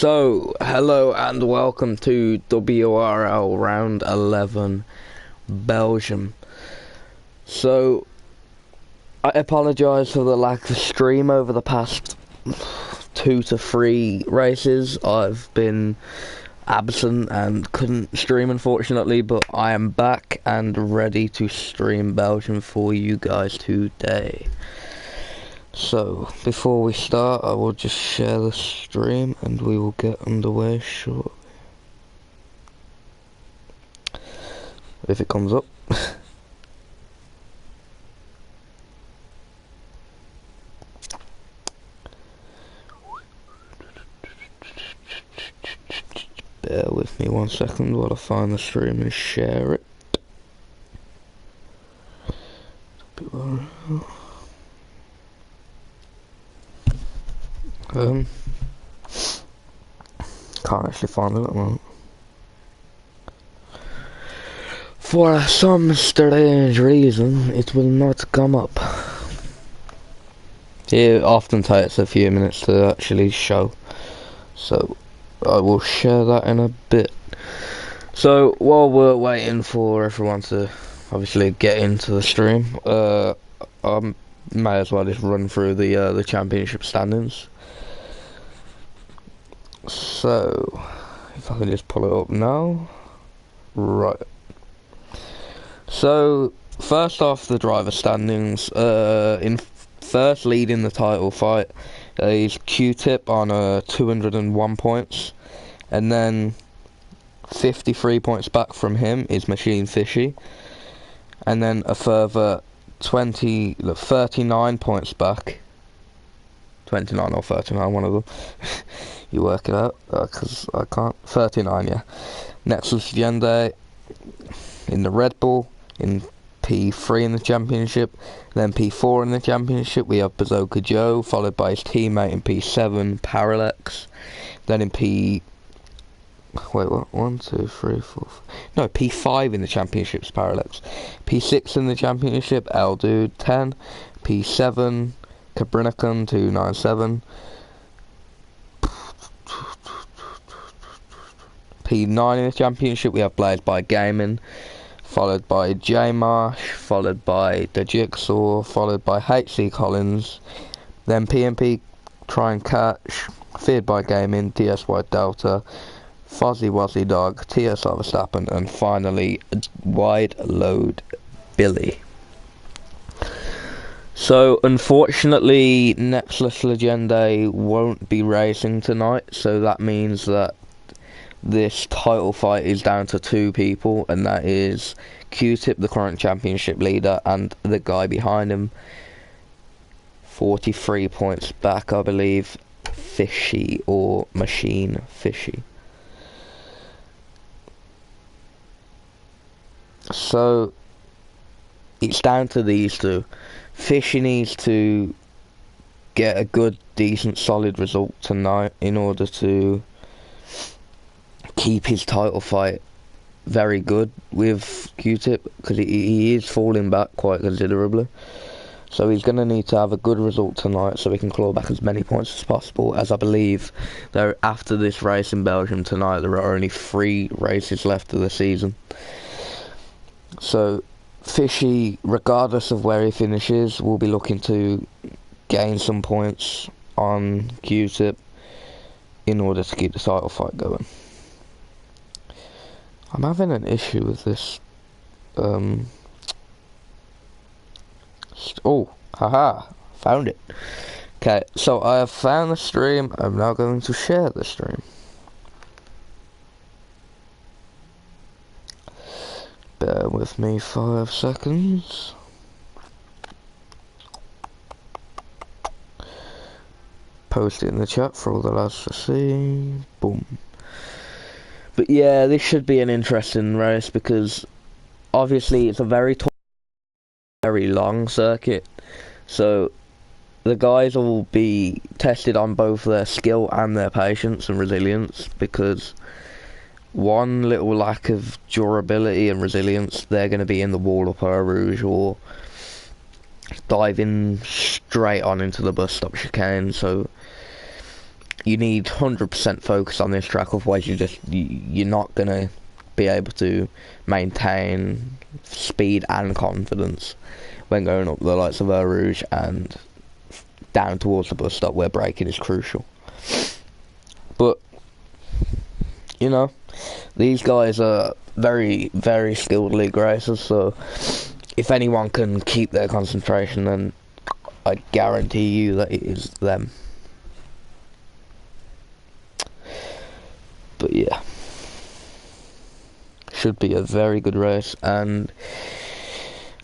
So, hello and welcome to Wrl Round 11, Belgium. So, I apologise for the lack of stream over the past 2 to 3 races. I've been absent and couldn't stream, unfortunately, but I am back and ready to stream Belgium for you guys today. So, before we start, I will just share the stream and we will get underway shortly. If it comes up. Bear with me 1 second while I find the stream and share it. Can't actually find it at the moment. For some strange reason, it will not come up. It often takes a few minutes to actually show, so I will share that in a bit. So while we're waiting for everyone to obviously get into the stream, I may as well just run through the championship standings. So if I can just pull it up now, right. So first off, the driver standings. In first, leading the title fight, is Q-Tip on 201 points, and then 53 points back from him is Machine Fishy, and then a further 39 points back. 29 or 39, one of them. You work it out, because I can't. 39, yeah. Nexus Gende in the Red Bull, in P3 in the championship, then P4 in the championship we have Bazooka Joe, followed by his teammate in P7, Parallax. Then in P5 in the championship's Parallax. P6 in the championship, L Dude 10, P7, Cabrinicum 297, P9 in the championship we have Blazed by Gaming, followed by J Marsh, followed by The Jigsaw, followed by HC Collins, then PMP Try and Catch, Feared by Gaming, TSY Delta, Fuzzy Wuzzy Dog, TSR Verstappen, and finally Wide Load Billy. So unfortunately Nexus Legende won't be racing tonight, so that means that this title fight is down to 2 people, and that is Q-Tip, the current championship leader, and the guy behind him, 43 points back, I believe, Fishy, or Machine Fishy. So it's down to these two. Fishy needs to get a good, decent, solid result tonight in order to keep his title fight very good with Q-Tip, because he is falling back quite considerably. So he's going to need to have a good result tonight so he can claw back as many points as possible, as I believe there, after this race in Belgium tonight, there are only 3 races left of the season. So Fishy, regardless of where he finishes, will be looking to gain some points on Q-Tip in order to keep the title fight going. I'm having an issue with this. Oh, haha, found it. Okay, so I have found the stream. I'm now going to share the stream. Bear with me 5 seconds. Post it in the chat for all the lads to see. Boom. But yeah, this should be an interesting race, because obviously it's a very tall, very long circuit, so the guys will be tested on both their skill and their patience and resilience, because one little lack of durability and resilience, they're going to be in the wall of Eau Rouge or diving straight on into the bus stop chicane. So you need 100% focus on this track, otherwise you're not gonna be able to maintain speed and confidence when going up the lights of Wrl Rouge and down towards the bus stop where braking is crucial. But you know, these guys are very, very skilled league racers, so if anyone can keep their concentration, then I guarantee you that it is them. But yeah, should be a very good race and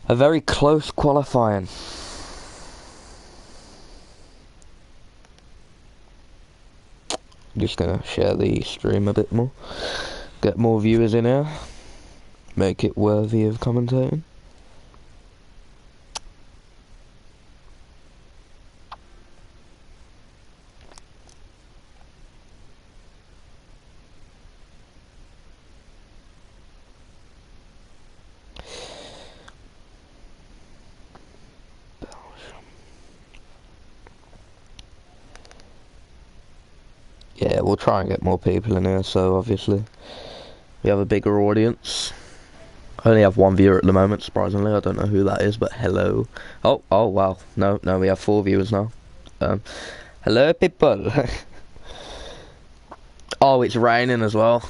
a very close qualifying. Just gonna share the stream a bit more, get more viewers in here, make it worthy of commentating. Yeah, we'll try and get more people in here, so obviously we have a bigger audience. I only have one viewer at the moment, surprisingly. I don't know who that is, but hello. Oh wow. No, we have 4 viewers now. Hello people. Oh, it's raining as well.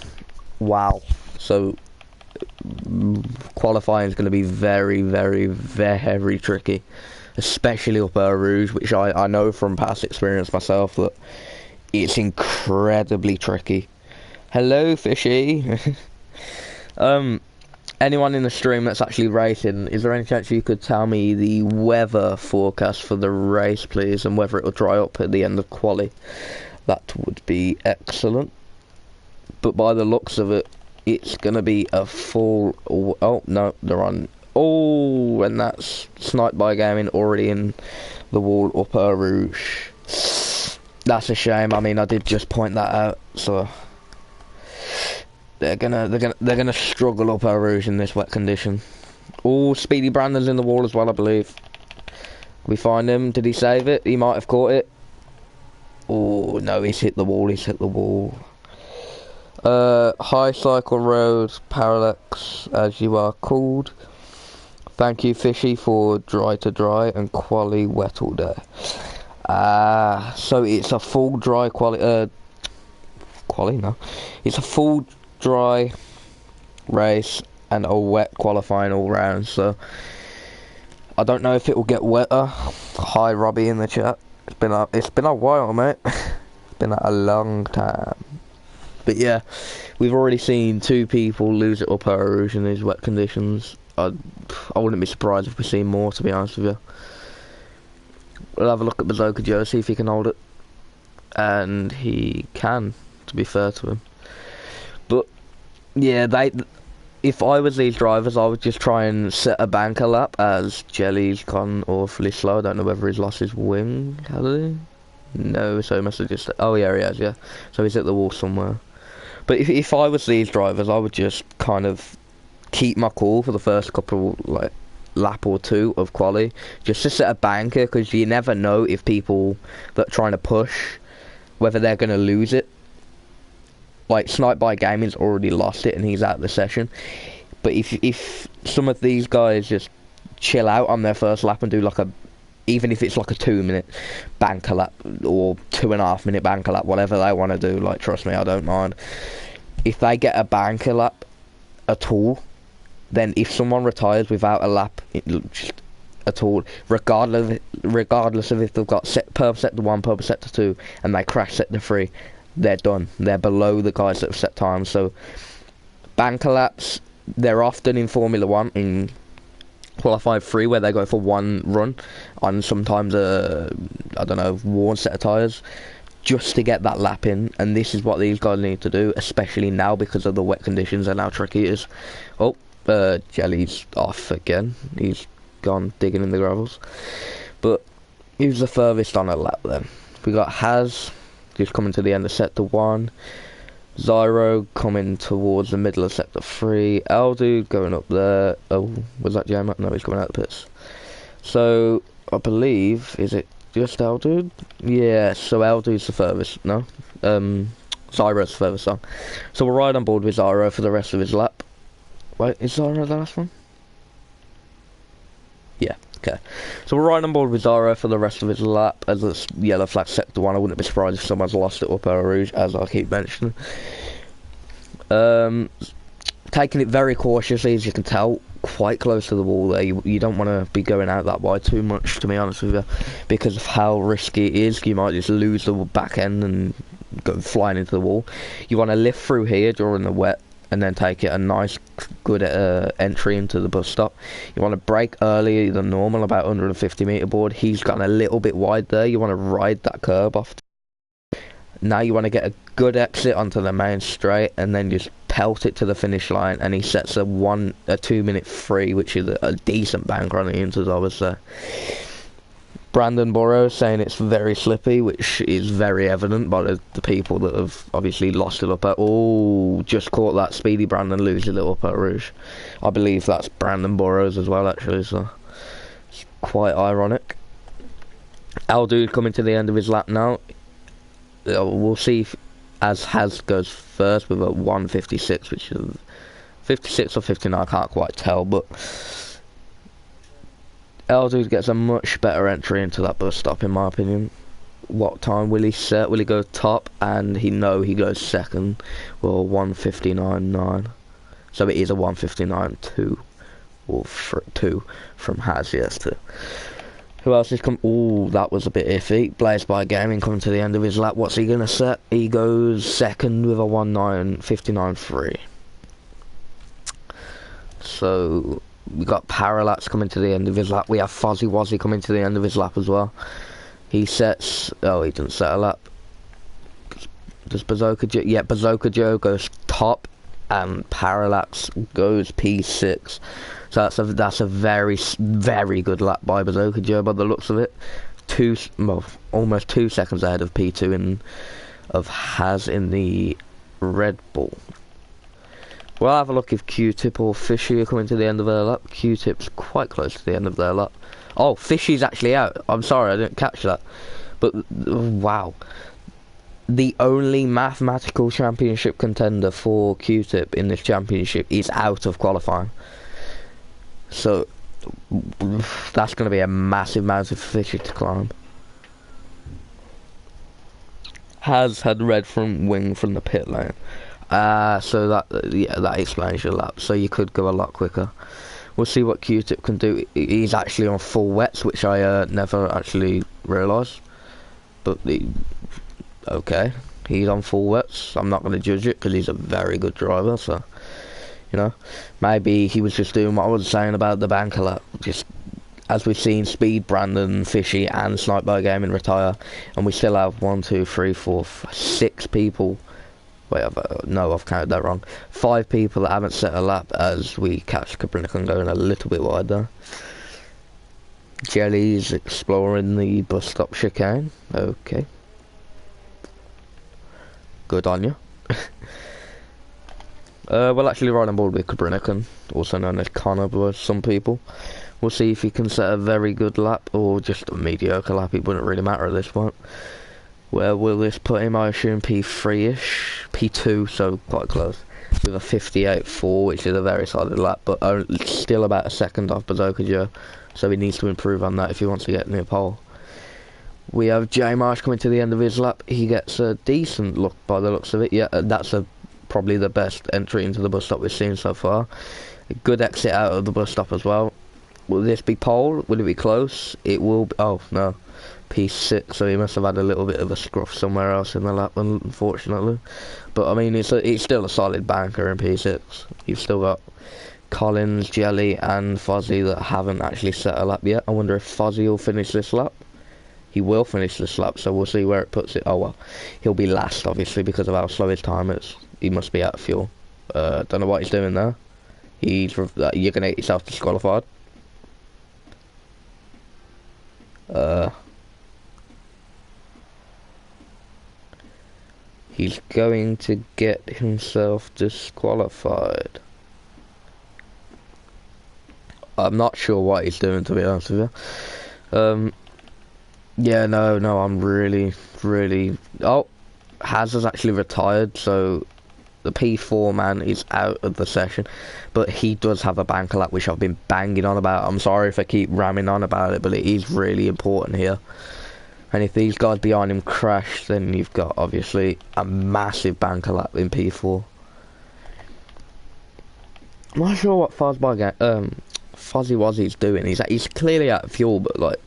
Wow. So qualifying is going to be very, very, very tricky, especially up Wrl Rouge, which I know from past experience myself that it's incredibly tricky. Hello, fishy. Anyone in the stream that's actually racing, is there any chance you could tell me the weather forecast for the race, please, and whether it'll dry up at the end of quali? That would be excellent. But by the looks of it, it's gonna be a full. Oh no, they're on. Oh, and that's Sniped by Gaming already in the wall up Wrl Rouge. That's a shame. I mean, I did just point that out, so they're gonna struggle up Wrl Rouge in this wet condition. Oh, Speedy Brandon's in the wall as well, I believe. We find him. Did he save it? He might have caught it. Oh no, he's hit the wall. He's hit the wall. High Cycle Road Parallax, as you are called. Thank you, Fishy, for dry to dry and quali wet all day. So it's a full dry quali, no. It's a full dry race and a wet qualifying all round, so I don't know if it will get wetter. Hi Robbie in the chat. It's been a while, mate. It's been a long time. But yeah, we've already seen 2 people lose it up Wrl Rouge in these wet conditions. I wouldn't be surprised if we see more, to be honest with you. We'll have a look at Bazooka Joe, see if he can hold it. And he can, to be fair to him. But, yeah, if I was these drivers, I would just try and set a banker lap, as Jelly's gone awfully slow. I don't know whether he's lost his wing, has he? No, so he must have just... Oh, yeah, he has, yeah. So he's at the wall somewhere. But if I was these drivers, I would just kind of keep my cool for the first couple, like, lap or 2 of quali, just to set a banker, because you never know if people that are trying to push, whether they're going to lose it. Like Sniped by Gaming's already lost it and he's out of the session. But if some of these guys just chill out on their first lap and do like even if it's like a 2-minute banker lap or 2.5-minute banker lap, whatever they want to do, like, trust me, I don't mind. If they get a banker lap at all, then if someone retires without a lap at all, regardless of if they've got perp set to 1, perp set to 2, and they crash set to 3, they're done. They're below the guys that have set times. So banker laps, they're often in Formula 1 in qualified 3 where they go for 1 run on sometimes I don't know, worn set of tyres, just to get that lap in. And this is what these guys need to do, especially now because of the wet conditions and how tricky it is. Oh, Jelly's off again. He's gone digging in the gravels. But who's the furthest on a lap then? We got Haz just coming to the end of sector 1. Zyro coming towards the middle of sector 3. Aldu going up there. Oh, was that J-Mac? No, he's coming out the pits. So I believe, is it just Aldu? Yeah, so Aldu's the furthest. No, Zyro's furthest on. So we'll ride on board with Zyro for the rest of his lap. Wait, is Zyro the last one? Yeah, okay. So we're riding on board with Zyro for the rest of his lap as it's yellow flag sector 1. I wouldn't be surprised if someone's lost it up Wrl Rouge, as I keep mentioning. Taking it very cautiously, as you can tell, quite close to the wall there. You don't want to be going out that wide too much, to be honest with you, because of how risky it is. You might just lose the back end and go flying into the wall. You want to lift through here during the wet and then take it a nice good entry into the bus stop. You want to brake earlier than normal, about 150 metre board. He's gone a little bit wide there. You want to ride that curb off. Now you want to get a good exit onto the main straight and then just pelt it to the finish line, and he sets a 2 minute free, which is a decent bank on the inters, I would say. Brandon Burrows saying it's very slippy, which is very evident by the people that have obviously lost it up at. Oh, just caught that Speedy Brandon losing it up at Rouge. I believe that's Brandon Burrows as well, actually, so it's quite ironic. Aldude coming to the end of his lap now. We'll see if Has goes first with a 156, which is 56 or 59, I can't quite tell, but Aldude gets a much better entry into that bus stop, in my opinion. What time will he set? Will he go top? And he goes second. Well, 159.9. So it is a 159.2 or 2 from Has, yes, too. Who else is come? Ooh, that was a bit iffy. Blaze by Gaming coming to the end of his lap. What's he gonna set? He goes second with a 159.3. So we got Parallax coming to the end of his lap. We have Fozzy Wozzy coming to the end of his lap as well. He sets. Oh, he didn't set a lap. Does Bazooka Joe? Yeah, Bazooka Joe goes top, and Parallax goes P6. So that's a very, very good lap by Bazooka Joe by the looks of it. Almost 2 seconds ahead of P2 and of Has in the Red Bull. We'll have a look if Q-Tip or Fishy are coming to the end of their lap. Q-Tip's quite close to the end of their lap. Oh, Fishy's actually out. I'm sorry, I didn't catch that. But, wow. The only mathematical championship contender for Q-Tip in this championship is out of qualifying. So, that's going to be a massive mountain for Fishy to climb. Has had red from wing from the pit lane. So that explains your lap. So you could go a lot quicker. We'll see what Q-Tip can do. He's actually on full wets, which I never actually realised. But okay, he's on full wets. I'm not going to judge it because he's a very good driver. So, you know, maybe he was just doing what I was saying about the banker lap. Just as we've seen, Speed, Brandon, Fishy, and Snipe by Gaming retire, and we still have 1, 2, 3, 4, 6 people. Wait, I've counted that wrong. 5 people that haven't set a lap as we catch Caprinicum going a little bit wide there. Jelly's exploring the bus stop chicane. Okay. Good on you. We'll actually ride on board with Caprinicum, also known as Connor by some people. We'll see if he can set a very good lap or just a mediocre lap. It wouldn't really matter at this point. Where will this put him? I assume P3-ish, P2, so quite close, with a 58.4, which is a very solid lap, but still about a second off Bazooka Joe, so he needs to improve on that if he wants to get near pole. We have J Marsh coming to the end of his lap. He gets a decent look by the looks of it. Yeah, that's probably the best entry into the bus stop we've seen so far. A good exit out of the bus stop as well. Will this be pole? Will it be close? It will be. Oh no, P6. So he must have had a little bit of a scruff somewhere else in the lap, unfortunately. But I mean, it's still a solid banker in P6. You've still got Collins, Jelly, and Fozzy that haven't actually set a lap yet. I wonder if Fozzy will finish this lap. He will finish this lap, so we'll see where it puts it. Oh well, he'll be last obviously because of how slow his time is. He must be out of fuel. Don't know what he's doing there. You're gonna get yourself disqualified. He's going to get himself disqualified. I'm not sure what he's doing, to be honest with you. Yeah, no, I'm really... Oh, has actually retired, so the P4 man is out of the session, but he does have a banker lap, which I've been banging on about. I'm sorry if I keep ramming on about it, but it is really important here. And if these guys behind him crash, then you've got, obviously, a massive banker lap in P4. I'm not sure what Fuzzy Wuzzy's doing. He's clearly out of fuel, but, like,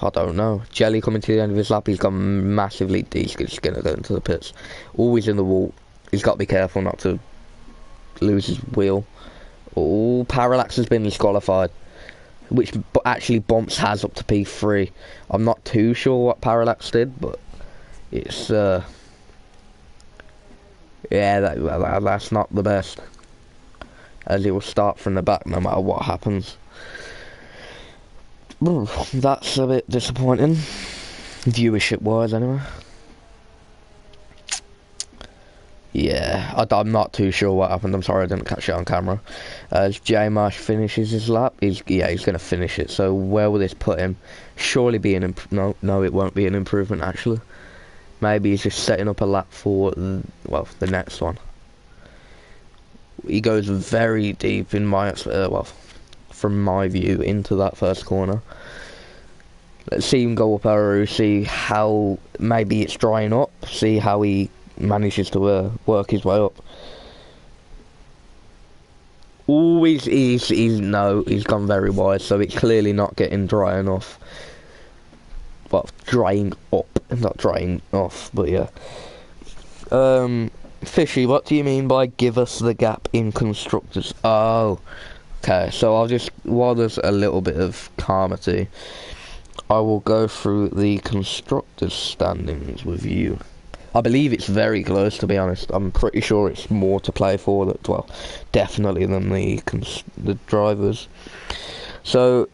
I don't know. Jelly coming to the end of his lap, he's gone massively deep. He's going to go into the pits. Always in the wall. He's got to be careful not to lose his wheel. Oh, Parallax has been disqualified, which actually bumps Haz up to P3. I'm not too sure what Parallax did, but it's yeah, that's not the best, as it will start from the back no matter what happens. That's a bit disappointing, viewership wise anyway. Yeah, I'm not too sure what happened. I'm sorry I didn't catch it on camera. As J Marsh finishes his lap, he's going to finish it. So where will this put him? Surely be an no, it won't be an improvement actually. Maybe he's just setting up a lap for the next one. He goes very deep in my from my view into that first corner. Let's see him go up Aru, see how maybe it's drying up, see how he manages to work his way up. Always he's gone very wide, so it's clearly not getting dry enough. Well, drying up, not drying off, but yeah. Fishy, what do you mean by give us the gap in constructors? Oh, okay, so I'll just, while there's a little bit of calmity, I will go through the constructors standings with you. I believe it's very close, to be honest. I'm pretty sure it's more to play for, well, definitely than the drivers. So,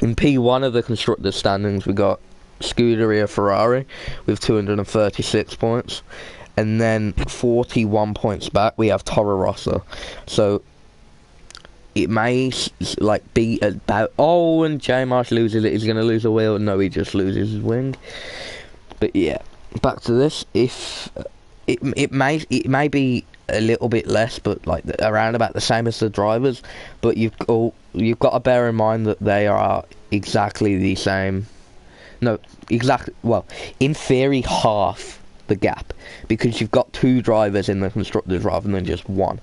in P1 of the constructors standings, we got Scuderia Ferrari with 236 points. And then 41 points back, we have Toro Rosso. So, it may, like, be about, oh, and J Marsh loses it, he's going to lose a wheel. No, he just loses his wing. But yeah, back to this. If it may be a little bit less, but like around about the same as the drivers. But you've got to bear in mind that they are exactly the same. No, exactly. Well, in theory, half the gap, because you've got two drivers in the constructors rather than just one.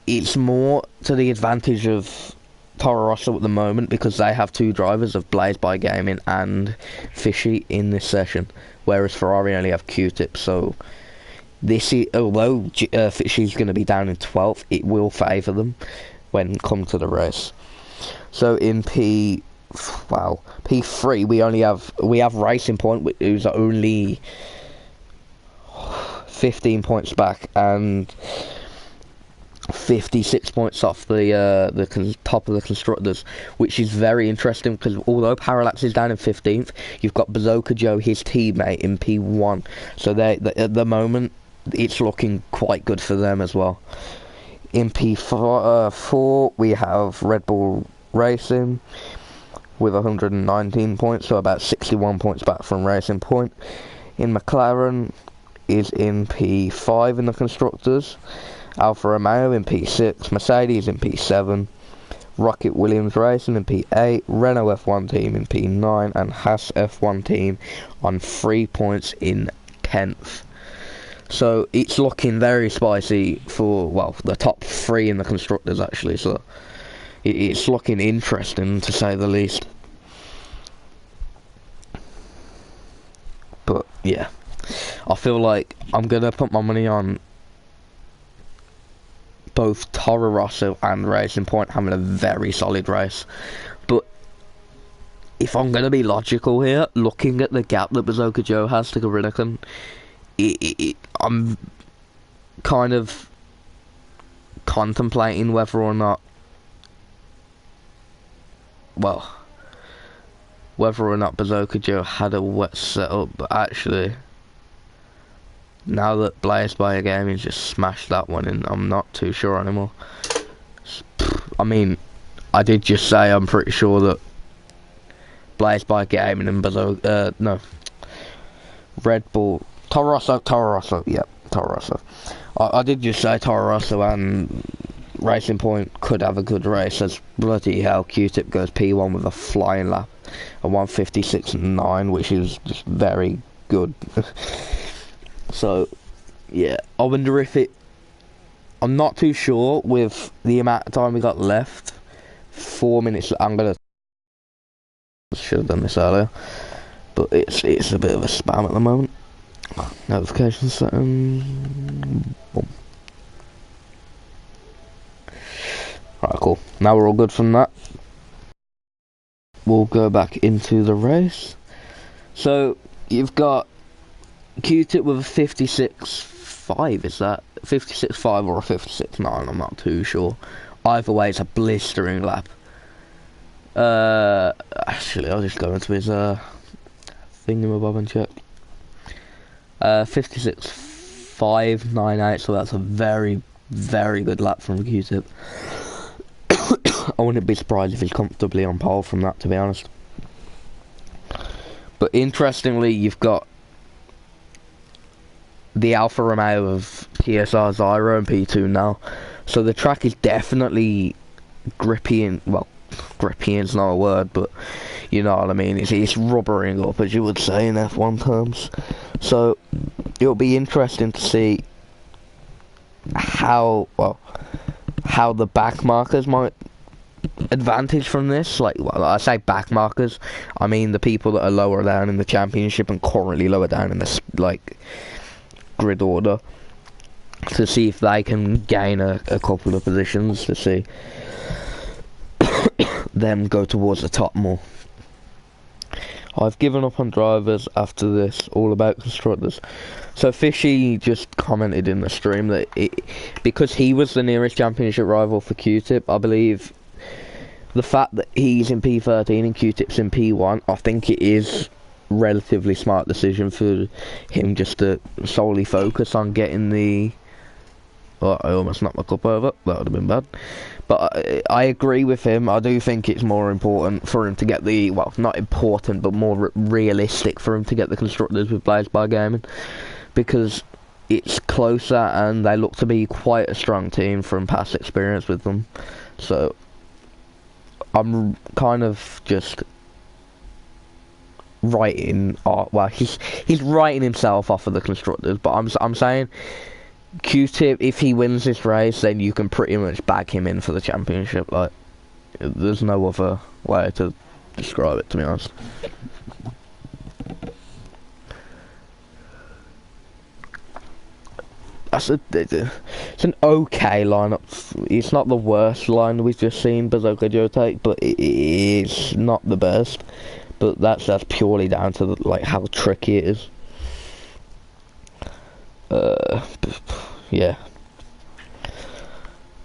It's more to the advantage of Toro Rosso at the moment, because they have two drivers of Blaze by Gaming and Fishy in this session, whereas Ferrari only have Q-Tip. So this is, although Fishy's going to be down in 12th, it will favour them when come to the race. So in P3 we have Racing Point, who's only 15 points back and 56 points off the top of the constructors, which is very interesting, because although Parallax is down in 15th, you've got Bazooka Joe, his teammate, in P1, so at the moment it's looking quite good for them as well. In P4 we have Red Bull Racing with 119 points, so about 61 points back from Racing Point. In McLaren is in P5 in the constructors, Alfa Romeo in P6, Mercedes in P7, Rocket Williams Racing in P8, Renault F1 team in P9, and Haas F1 team on 3 points in 10th. So it's looking very spicy for, well, the top three in the constructors actually, so it's looking interesting to say the least. But yeah, I feel like I'm going to put my money on both Toro Rosso and Racing Point having a very solid race. But if I'm going to be logical here, looking at the gap that Bazooka Joe has to Garinican, I'm kind of contemplating whether or not Bazooka Joe had a wet setup, but actually, now that Blaze by a Gaming just smashed that one in, I'm not too sure anymore. I mean, I did just say I'm pretty sure that Blazed by Gaming and no, Red Bull, Toro Rosso, yep, Toro Rosso. I did just say Toro Rosso and Racing Point could have a good race, as bloody hell Q-Tip goes P1 with a flying lap, a 1:56.9, which is just very good. So, yeah, I wonder if I'm not too sure with the amount of time we got left. 4 minutes, should have done this earlier, but it's a bit of a spam at the moment. Notification setting. Boom. Right, cool. Now we're all good from that. We'll go back into the race. So you've got Q-Tip with a 56.5. Is that 56.5 or a 56.9? I'm not too sure. Either way, it's a blistering lap. Actually, I'll just go into his thingamabob and check. 56.598, so that's a very, very good lap from Q-Tip. I wouldn't be surprised if he's comfortably on pole from that, to be honest. But interestingly, you've got the Alfa Romeo of TSR Zyro and P2 now. So the track is definitely grippy and, well, grippy is not a word, but you know what I mean. It's rubbering up, as you would say in F1 terms. So it'll be interesting to see how the back markers might advantage from this. Like, well, I say back markers, I mean the people that are lower down in the championship and currently lower down in the grid order, to see if they can gain a couple of positions, to see them go towards the top more. I've given up on drivers after this, all about constructors. So Fishy just commented in the stream that because he was the nearest championship rival for Q-Tip, I believe the fact that he's in P13 and Q-Tip's in P1, I think it is relatively smart decision for him just to solely focus on getting the... Oh, I almost knocked my cup over. That would have been bad. But I agree with him. I do think it's more important for him to get the... Well, not important, but more realistic for him to get the constructors with Blazed by Gaming, because it's closer and they look to be quite a strong team from past experience with them. So I'm kind of just writing... well, he's writing himself off of the constructors, but I'm saying... Q-Tip, if he wins this race, then you can pretty much back him in for the championship. Like, there's no other way to describe it, to be honest. It's an okay lineup. It's not the worst line we've just seen Bazooka Joe take, but it is not the best. But that's purely down to how tricky it is. Yeah.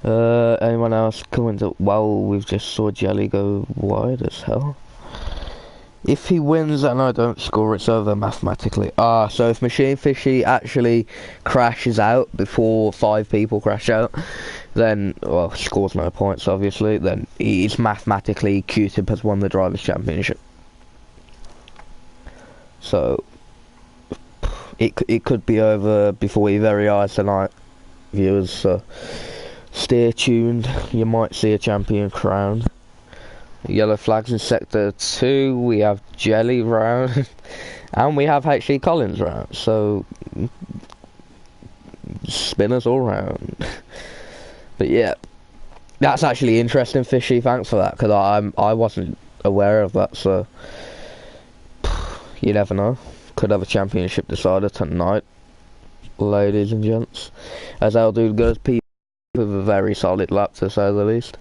Anyone else coming to... Well, we've just saw Jelly go wide as hell. If he wins and I don't score, it's over mathematically. So if Machine Fishy actually crashes out before 5 people crash out, then, well, scores no points, obviously, then it's mathematically Q-Tip has won the Drivers' Championship. So... It could be over before your very eyes tonight, viewers, so stay tuned. You might see a champion crowned. Yellow flags in Sector 2, we have Jelly round, and we have H.C. Collins round, so spinners all round. But yeah, that's actually interesting, Fishy, thanks for that, because I wasn't aware of that, so you never know. Could have a championship decider tonight, ladies and gents, as our dude goes P with a very solid lap, to say the least.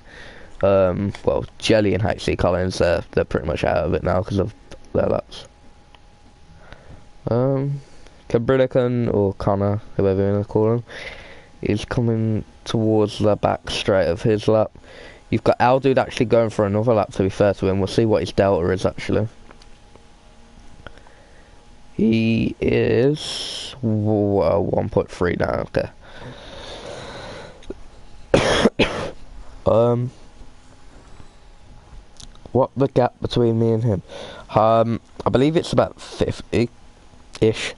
Well, Jelly and HC Collins, they're pretty much out of it now because of their laps. Cabrilican, or Connor, whoever you want to call him, is coming towards the back straight of his lap. You've got our dude actually going for another lap, to be fair to him. We'll see what his delta is actually. He is 1.3 now, okay. What the gap between me and him? I believe it's about 50-ish.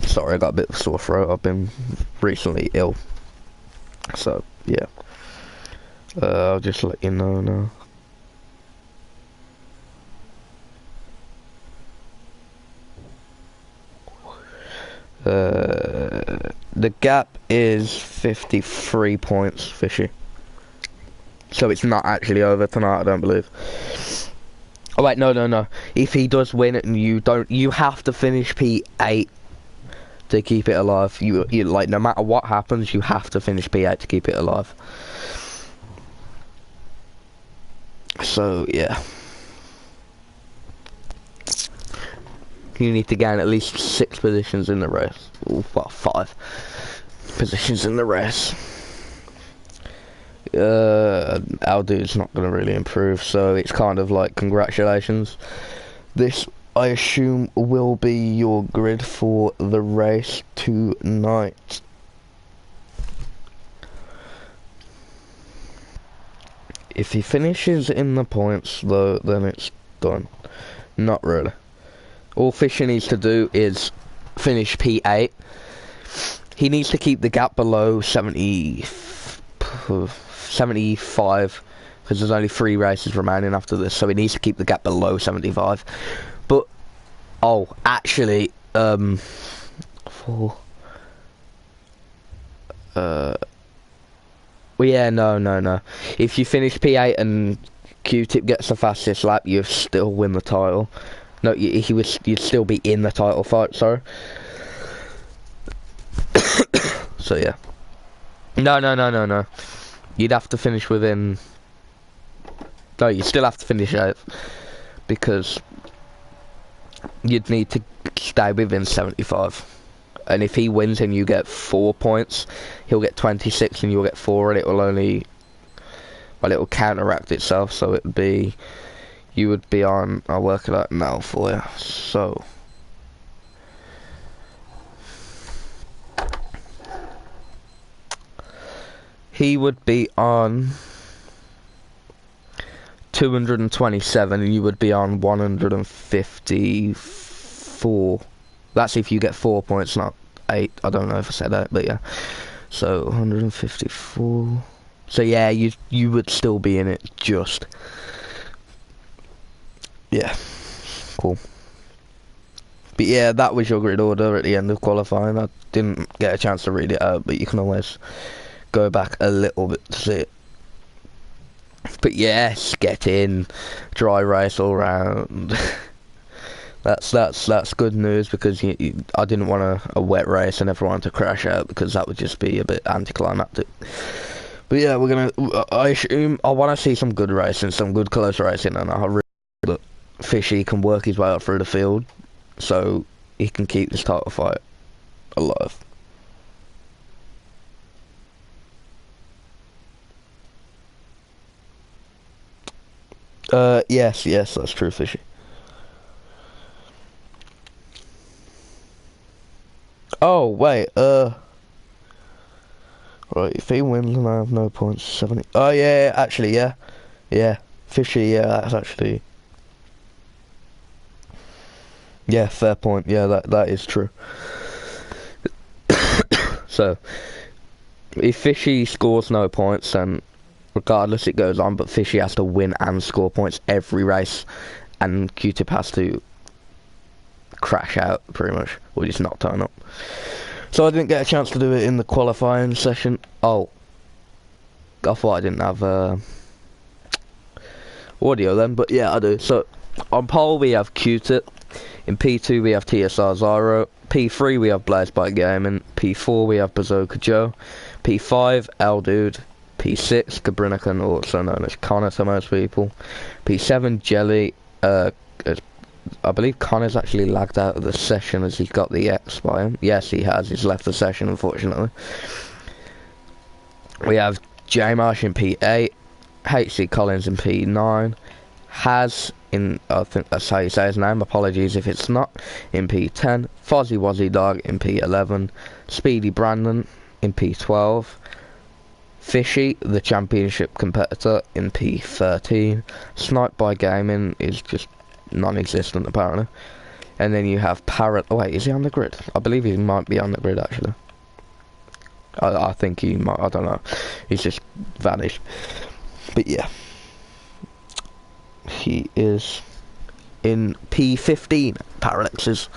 Sorry, I got a bit of a sore throat. I've been recently ill. So, yeah. I'll just let you know now. The gap is 53 points, Fishy. So it's not actually over tonight, I don't believe. Oh wait, no. If he does win it and you don't, you have to finish P8 to keep it alive. You like, no matter what happens, you have to finish P8 to keep it alive. So yeah. You need to gain at least 6 positions in the race. Well, 5 positions in the race. Our dude's not going to really improve, so it's kind of like, congratulations. This, I assume, will be your grid for the race tonight. If he finishes in the points, though, then it's done. Not really. All Fisher needs to do is finish P8. He needs to keep the gap below 75, because there's only 3 races remaining after this, so he needs to keep the gap below 75. But, oh, actually, well, yeah, no. If you finish P8 and Q-Tip gets the fastest lap, you still win the title. No, you'd still be in the title fight, sorry. So, yeah. No. You'd have to finish within... No, you still have to finish 8th. Because you'd need to stay within 75. And if he wins and you get 4 points, he'll get 26 and you'll get 4, and it will only... Well, it will counteract itself, so it would be... You would be on... I'll work it out now for you. So... He would be on 227 and you would be on 154. That's if you get 4 points, not 8. I don't know if I said that, but yeah. So 154. So yeah, you would still be in it, just. Yeah. Cool. But yeah, that was your grid order at the end of qualifying. I didn't get a chance to read it out, but you can always go back a little bit to see it. But yes, get in, dry race all round. that's good news, because I didn't want a wet race and everyone to crash out, because that would just be a bit anticlimactic. But yeah, I assume I want to see some good racing, some good close racing, and I really hope that Fishy can work his way up through the field so he can keep this title fight alive. Yes, that's true, Fishy. Oh, wait, right, if he wins and I have no points, 70. Oh, yeah, actually, yeah. Yeah, Fishy, yeah, that's actually... Yeah, fair point, yeah, that is true. So, if Fishy scores no points, then regardless it goes on, but Fishy has to win and score points every race, and Q-Tip has to crash out, pretty much, or just not turn up. So I didn't get a chance to do it in the qualifying session. Oh, I thought I didn't have audio then, but yeah, I do. So, on pole we have Q-Tip, in P2 we have TSR Zyro, P3 we have Blazebite Gaming, P4 we have Bazooka Joe, P5 L Dude, P6 Gabrinican, also known as Connor to most people, P7 Jelly. I believe Connor's actually lagged out of the session as he's got the X by him. Yes, he has. He's left the session, unfortunately. We have J Marsh in P8, HC Collins in P9, Haz in, I think that's how you say his name, apologies if it's not, in P10, Fozzie Wozzie Dog in P11, Speedy Brandon in P12, Fishy, the championship competitor, in P13. Snipe by Gaming is just non-existent apparently. And then you have Parrot. Oh wait, is he on the grid? I believe he might be on the grid actually. I think he might. I don't know. He's just vanished. But yeah, he is in P15. Parallaxes.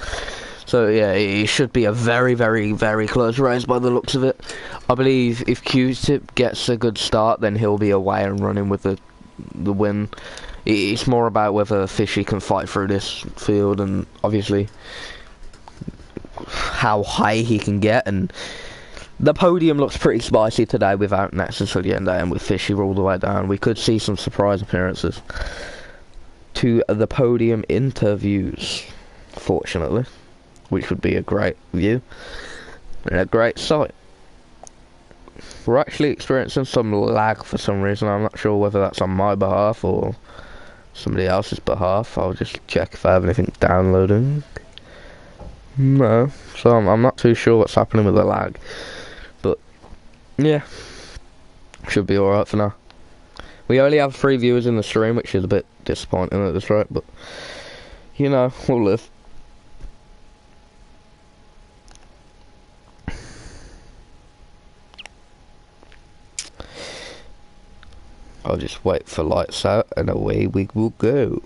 So yeah, it should be a very, very, very close race by the looks of it. I believe if Q-Tip gets a good start, then he'll be away and running with the win. It's more about whether Fishy can fight through this field, and obviously how high he can get. And the podium looks pretty spicy today without Nexus at the end and with Fishy all the way down. We could see some surprise appearances to the podium interviews, fortunately, which would be a great view and a great sight. We're actually experiencing some lag for some reason. I'm not sure whether that's on my behalf or somebody else's behalf. I'll just check if I have anything downloading. No, so I'm not too sure what's happening with the lag, but yeah, should be alright for now. We only have 3 viewers in the stream, which is a bit disappointing at this rate, but you know, we'll live. I'll just wait for lights out and away we will go.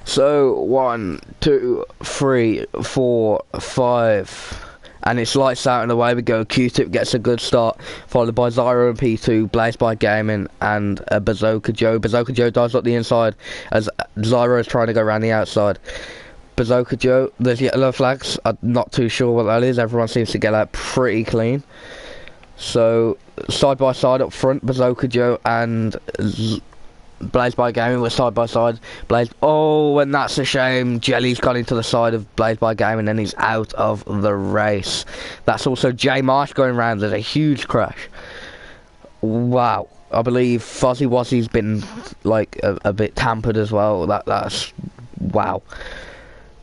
So 1, 2, 3, 4, 5. And it's lights out and away we go. Q-Tip gets a good start, followed by Zyro and P2, Blazed by Gaming, and Bazooka Joe. Bazooka Joe dives up the inside as Zyro is trying to go around the outside. Bazooka Joe, there's yellow flags. I'm not too sure what that is. Everyone seems to get out pretty clean. So, side by side up front, Bazooka Joe and Blazed by Gaming were side by side. Oh, and that's a shame. Jelly's got into the side of Blazed by Gaming and he's out of the race. That's also J Marsh going round. There's a huge crash. Wow. I believe Fuzzy Wuzzy's been like a bit tampered as well. That's wow.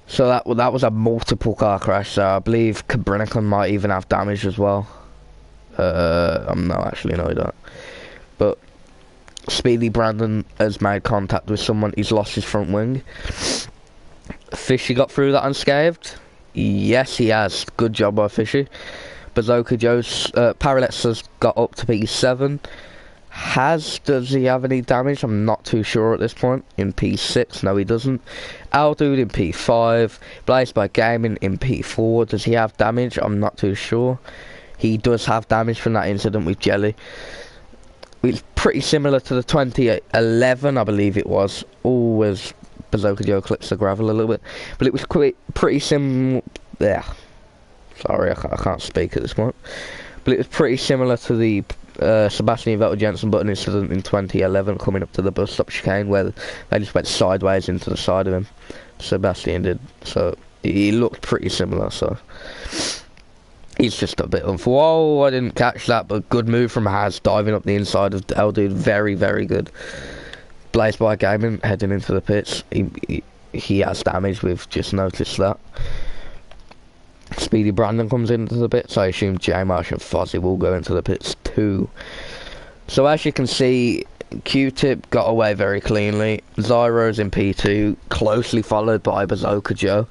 So that was a multiple car crash. So I believe Cabrinicum might even have damage as well. I'm not actually know that, but Speedy Brandon has made contact with someone. He's lost his front wing. Fishy got through that unscathed. Yes, he has. Good job by Fishy. Bazooka Joe's Parallax has got up to P7. Does he have any damage? I'm not too sure at this point. In P6, no he doesn't. Aldude in P5. Blazed by Gaming in P4. Does he have damage? I'm not too sure. He does have damage from that incident with Jelly. It's pretty similar to the 2011, I believe it was. Always Bazooka Joe clips the gravel a little bit, but it was pretty similar. Yeah, sorry, I can't speak at this point. But it was pretty similar to the Sebastian Vettel Jensen Button incident in 2011, coming up to the bus stop chicane where they just went sideways into the side of him. Sebastian did, so he looked pretty similar. So. He's just a bit whoa, I didn't catch that, but good move from Haz, diving up the inside of L Dude, very, very good. Blazed by Gaming, heading into the pits. He has damage, we've just noticed that. Speedy Brandon comes into the pits, I assume J Marsh and Fozzie will go into the pits too. So as you can see, Q-Tip got away very cleanly. Zyro's in P2, closely followed by Bazooka Joe.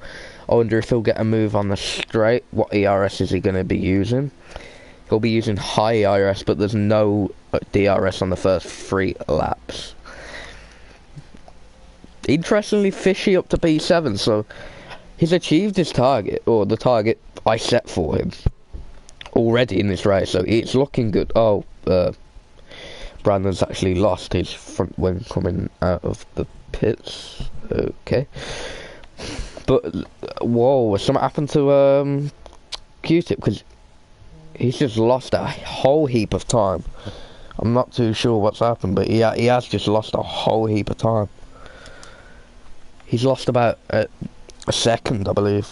I wonder if he'll get a move on the straight. What ERS is he going to be using? He'll be using high ERS, but there's no DRS on the first 3 laps. Interestingly, Fishy up to P7, so he's achieved his target, or the target I set for him, already in this race, so it's looking good. Oh, Brandon's actually lost his front wing coming out of the pits. Okay. But, whoa, something happened to Q-Tip, because he's just lost a whole heap of time. I'm not too sure what's happened, but he has just lost a whole heap of time. He's lost about a second, I believe.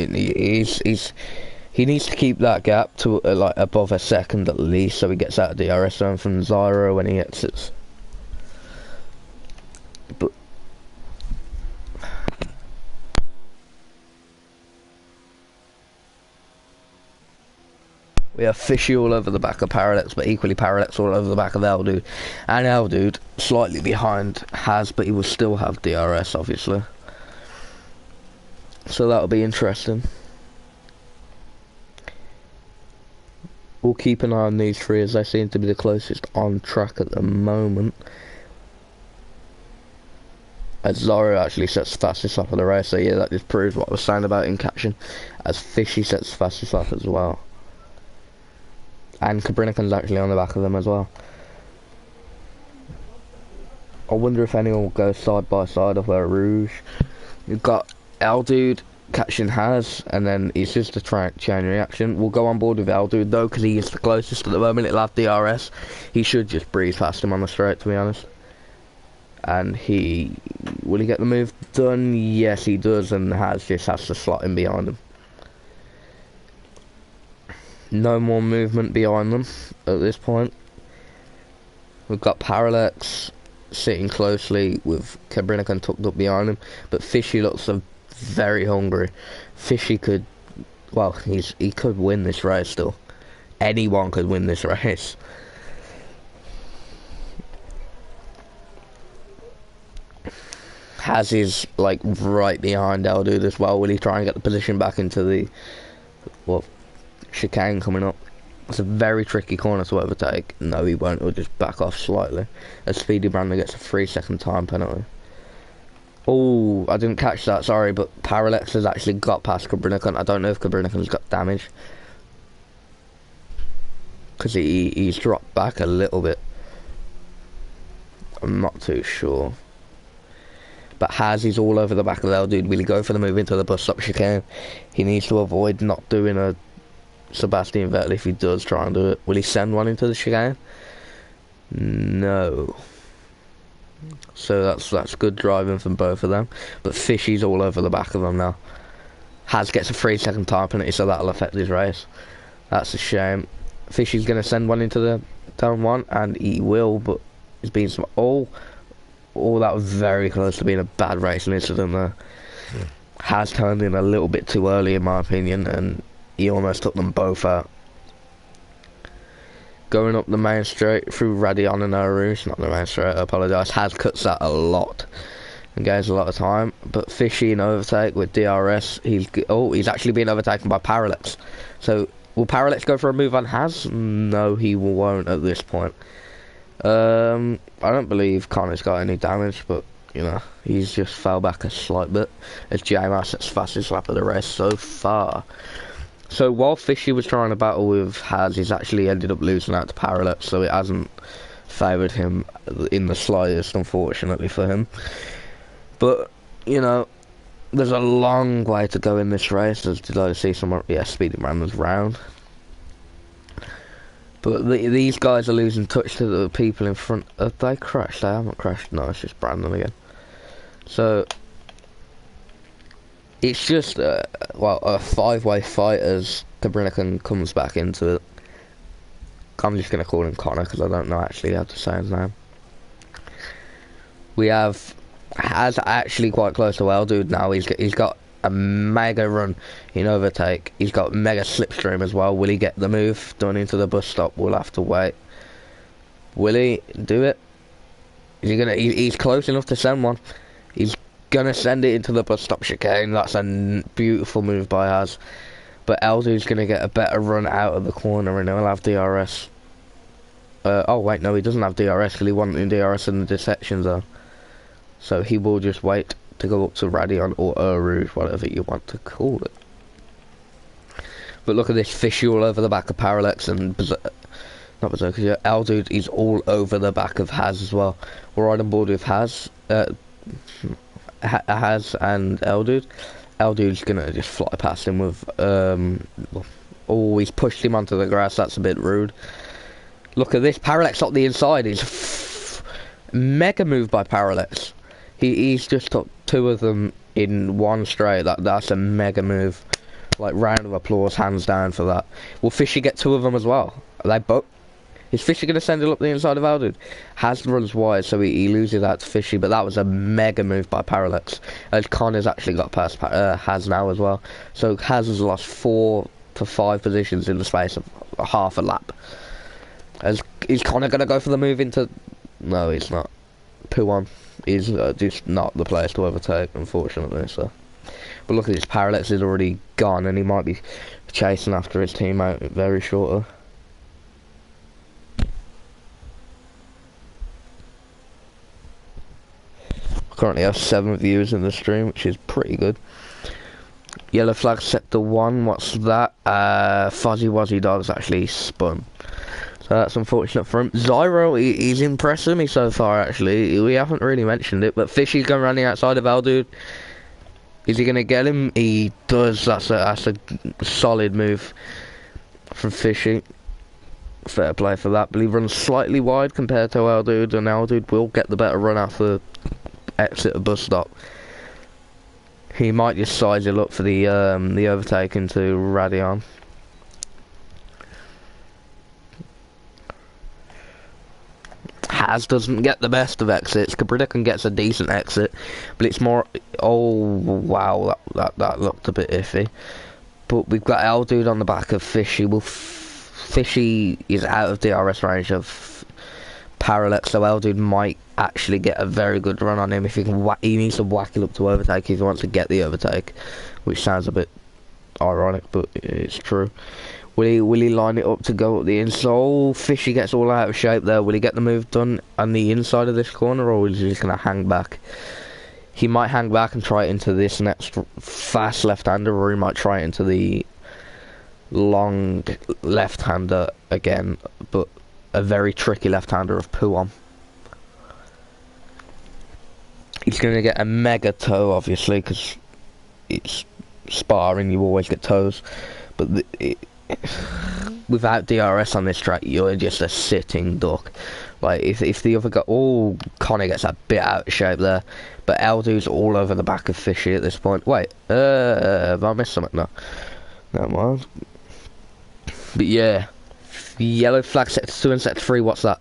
He needs to keep that gap to like above a second at least, so he gets out of DRS zone from Zyro when he exits. But we have Fishy all over the back of Parallax, but equally Parallax all over the back of L-Dude. And L-Dude slightly behind Has, but he will still have DRS, obviously. So that'll be interesting. We'll keep an eye on these three, as they seem to be the closest on track at the moment. As Zoro actually sets the fastest lap of the race, so yeah, that just proves what I was saying about him catching, as Fishy sets the fastest lap as well. And Cabrinican's actually on the back of them as well. I wonder if anyone will go side by side of Wrl Rouge. You've got L-Dude catching Has, and then it's just a chain reaction. We'll go on board with L-Dude though, because he is the closest at the moment. It'll have DRS. He should just breeze past him on the straight, to be honest. And will he get the move done? Yes, he does, and Has just has to slot in behind him. No more movement behind them at this point. We've got Parallax sitting closely with Cabrinican tucked up behind him, but Fishy looks very hungry. Fishy could, well, he could win this race still. Anyone could win this race. Has is like right behind L-Dude as well. Will he try and get the position back into the chicane coming up? It's a very tricky corner to overtake. No, he won't. He'll just back off slightly. As Speedy Brandon gets a 3-second time penalty. Oh, I didn't catch that, sorry, but Parallax has actually got past Cabrinican. I don't know if Cabrinican's got damage, because he's dropped back a little bit. I'm not too sure. But Has all over the back of L-Dude. Will he go for the move into the bus stop chicane? He needs to avoid not doing a Sebastian Vettel if he does try and do it. Will he send one into the chicane? No. So that's good driving from both of them. But Fishy's all over the back of them now. Has gets a 3-second time penalty, so that'll affect his race. That's a shame. Fishy's going to send one into the down one, and he will, but he's been some... Oh, that was very close to being a bad racing incident there. Yeah. Has turned in a little bit too early, in my opinion, and he almost took them both out. Going up the main straight through Radion and Wrl Rouge, not the main straight, I apologise. Has cuts that a lot and gains a lot of time, but Fishy in overtake with DRS. He's actually being overtaken by Parallax. So will Parallax go for a move on Has? No, he won't at this point. I don't believe Connor's got any damage, but you know, he's just fell back a slight bit as J-Mar sets fastest lap of the race so far. So while Fishy was trying to battle with Has, he's actually ended up losing out to Parallax, so it hasn't favoured him in the slightest, unfortunately for him. But you know, there's a long way to go in this race. Did I see someone? Yeah, Speedy Brandon's round. But these guys are losing touch to the people in front. Have they crashed? They haven't crashed. No, it's just Brandon again. So it's just a 5-way fight as Cabrinican comes back into it. I'm just going to call him Connor because I don't know actually how to say his name. We have Has actually quite close to L-Dude now. He's got a mega run in overtake. He's got mega slipstream as well. Will he get the move done into the bus stop? We'll have to wait. Will he do it? Is he gonna? He's close enough to send one. He's gonna send it into the bus stop chicane. That's a beautiful move by Has. But L-Dude's gonna get a better run out of the corner and he'll have DRS. Oh wait, no, he doesn't have DRS because he wanted DRS in the detection zone. So he will just wait to go up to Radion or Wrl Rouge, whatever you want to call it. But look at this Fishy all over the back of Parallax and not Berserker, yeah, L-Dude is all over the back of Has as well. We're right on board with Has and L-Dude. L-Dude's gonna just fly past him with oh, he's pushed him onto the grass. That's a bit rude. Look at this, Parallax up the inside. Is mega move by Parallax. He's just took two of them in one straight. That's a mega move. Like, round of applause, hands down for that. Will Fishy get 2 of them as well? Are they both? Is Fishy going to send it up the inside of Aldude? Has runs wide, so he loses out to Fishy, but that was a mega move by Parallax. As Connor's actually got past Has now as well. So Has has lost 4 to 5 positions in the space of half a lap. Is Connor going to go for the move into... No, he's not. Puon is just not the place to overtake, unfortunately, so... But look at this, Parallax is already gone, and he might be chasing after his teammate very shortly. Currently have 7 viewers in the stream, which is pretty good. Yellow flag set to 1, what's that? Fuzzy Wuzzy Dog's actually spun. So that's unfortunate for him. Zyro, he's impressing me so far, actually. We haven't really mentioned it, but Fishy's going around the outside of Aldude. Is he going to get him? He does. That's a solid move from Fishy. Fair play for that. But he runs slightly wide compared to Aldude, and Aldude will get the better run after exit of bus stop. He might just size it up for the overtake into Radion. Has doesn't get the best of exits. Capricorn gets a decent exit, but it's more... Oh, wow, that looked a bit iffy. But we've got Aldude on the back of Fishy. Fishy is out of DRS range of Parallax, so Aldude might actually get a very good run on him if he can. He needs to whack it up to overtake if he wants to get the overtake, which sounds a bit ironic, but it's true. Will he line it up to go up the inside? Oh, Fishy gets all out of shape there. Will he get the move done on the inside of this corner, or is he just going to hang back? He might hang back and try it into this next fast left-hander, or he might try it into the long left-hander again, but a very tricky left-hander of Puon. He's going to get a mega toe, obviously, because it's sparring, you always get toes, but without DRS on this track, you're just a sitting duck. Like, if the other guy... Oh, Connor gets a bit out of shape there. But Aldude's all over the back of Fishy at this point. Wait, have I missed something? No. Never mind. But yeah. Yellow flag set to 2 and set to 3, what's that?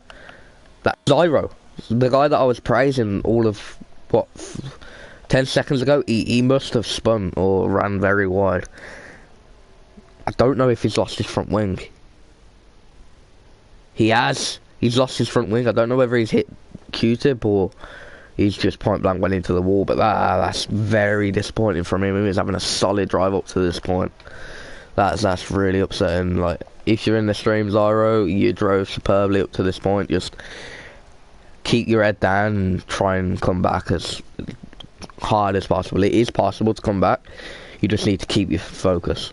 That's Zyro. The guy that I was praising all of, what, 10 seconds ago? He must have spun or ran very wide. I don't know if he's lost his front wing. He has. He's lost his front wing. I don't know whether he's hit Q-tip or he's just point blank went into the wall. But that's very disappointing from him. He was having a solid drive up to this point. That's really upsetting. Like, if you're in the stream, Zyro, you drove superbly up to this point. Just keep your head down and try and come back as hard as possible. It is possible to come back. You just need to keep your focus.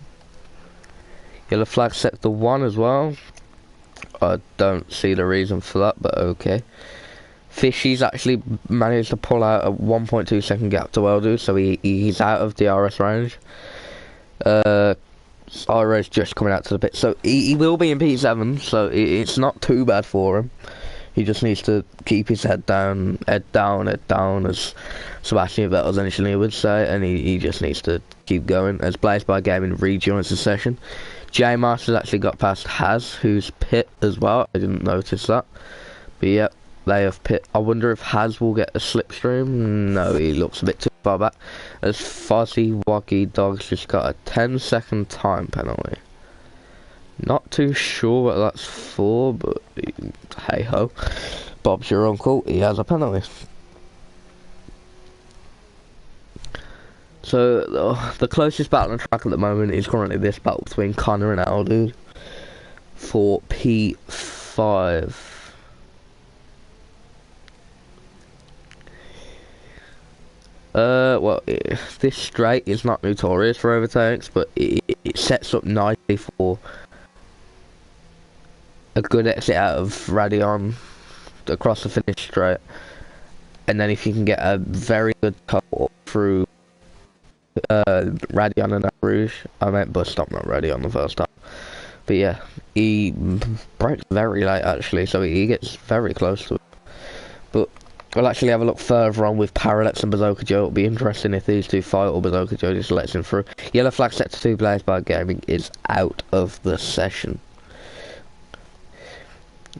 Yellow flag set to 1 as well. I don't see the reason for that, but okay. Fishy's actually managed to pull out a 1.2 second gap to Aldude, so he's out of DRS range. Zyro's just coming out to the pit, so he will be in P7, so it's not too bad for him. He just needs to keep his head down, as Sebastian Vettel initially would say, and he just needs to keep going. As Blaze by Gaming rejoins the session. J Masters actually got past Has, who's pit as well. I didn't notice that. But yeah, they have pit. I wonder if Has will get a slipstream. No, he looks a bit too far back. As Fuzzy Wuggy Dog's just got a 10-second time penalty. Not too sure what that's for, but hey ho. Bob's your uncle, he has a penalty. So, the closest battle on track at the moment is currently this battle between Connor and Aldude for P5. Well, this straight is not notorious for overtakes, but it sets up nicely for a good exit out of Radion across the finish straight. And then if you can get a very good cut through Radion and Rouge. I meant bus stop, not Radion the first time. But yeah, he brakes very late actually, so he gets very close to it. But I'll actually have a look further on with Parallax and Bazooka Joe. It'll be interesting if these two fight or Bazooka Joe just lets him through. Yellow flag set to 2 players by gaming is out of the session.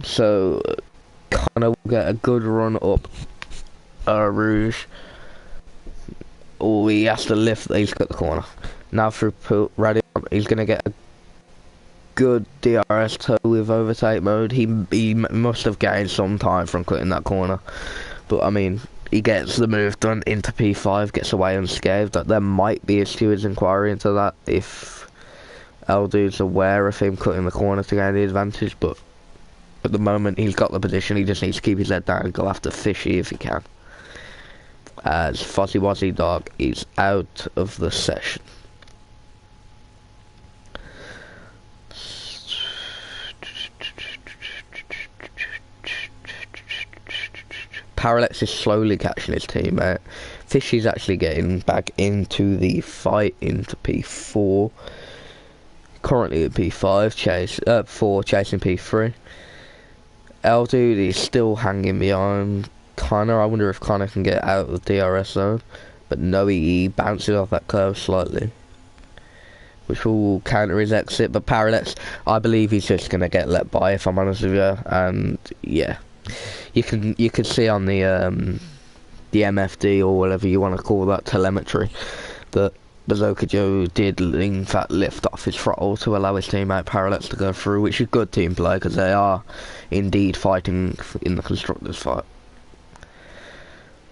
So, Connor will get a good run up Rouge. Oh, he has to lift. He's got the corner. Now through Radion, he's going to get a good DRS toe with overtake mode. He must have gained some time from cutting that corner. But, I mean, he gets the move done into P5, gets away unscathed. There might be a steward's inquiry into that if L-Dude's aware of him cutting the corner to gain the advantage. But at the moment, he's got the position. He just needs to keep his head down and go after Fishy if he can. As Fuzzy Wuzzy Dog is out of the session. Parallax is slowly catching his teammate. Fishy's actually getting back into the fight into P4. Currently at P5, 4 chasing P3. L-Dude is still hanging behind Connor. I wonder if Connor can get out of the DRS zone. But no, he bounces off that curve slightly, which will counter his exit. But Parallax, I believe he's just going to get let by, if I'm honest with you. And yeah, you can see on the MFD or whatever you want to call that telemetry that Bazooka Joe did in fact lift off his throttle to allow his teammate Parallax to go through, which is good team play because they are indeed fighting in the constructors fight.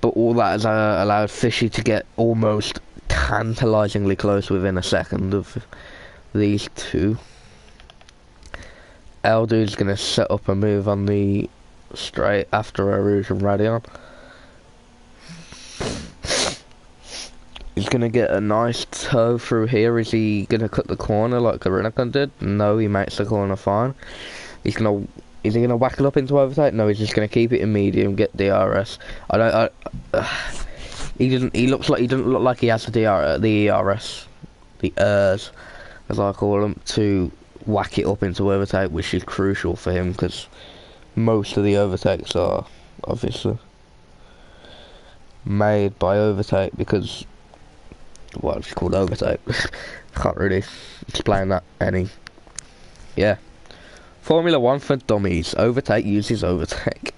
But all that has allowed Fishy to get almost tantalisingly close within a second of these two. L-Dude's going to set up a move on the straight after Rouge and Radion. He's going to get a nice toe through here. Is he going to cut the corner like Garinicon did? No, he makes the corner fine. Is he going to whack it up into overtake? No, he's just going to keep it in medium, get DRS. He doesn't look like he has the ERS, the ERS, as I call them, to whack it up into overtake, which is crucial for him because most of the overtakes are obviously made by overtake because, well, it's called overtake. Can't really explain that any. Yeah. Formula 1 for dummies. Overtake uses overtake.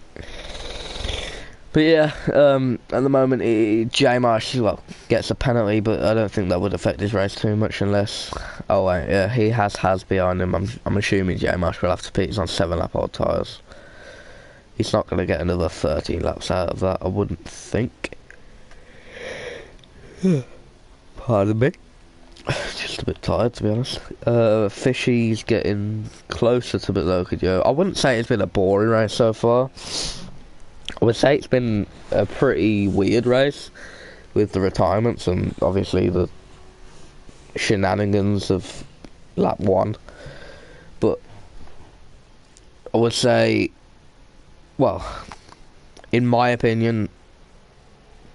But yeah, at the moment, J Marsh, well, gets a penalty, but I don't think that would affect his race too much unless... Oh wait, yeah, he has behind him. I'm assuming J Marsh will have to pit. He's on 7-lap old tyres. He's not going to get another 13 laps out of that, I wouldn't think. Pardon me. Just a bit tired, to be honest. Fishy's getting closer to Bazooka Joe. I wouldn't say it's been a boring race so far. I would say it's been a pretty weird race with the retirements and obviously the shenanigans of lap 1. But I would say, well, in my opinion,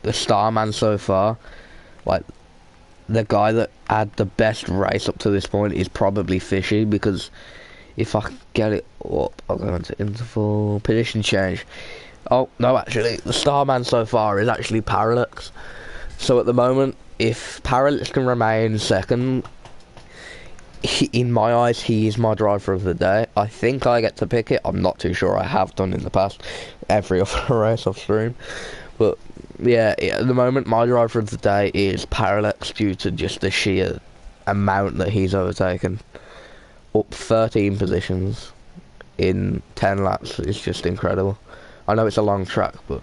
the Starman so far, like, the guy that had the best race up to this point is probably Fishy, because if I get it up, I'll go into interval, position change. Oh, no, actually, the Starman so far is actually Parallax. So at the moment, if Parallax can remain second, in my eyes, he is my driver of the day. I think I get to pick it. I'm not too sure. I have done in the past, every other race I've streamed. But yeah, at the moment, my driver of the day is Parallax due to just the sheer amount that he's overtaken. Up 13 positions in 10 laps is just incredible. I know it's a long track, but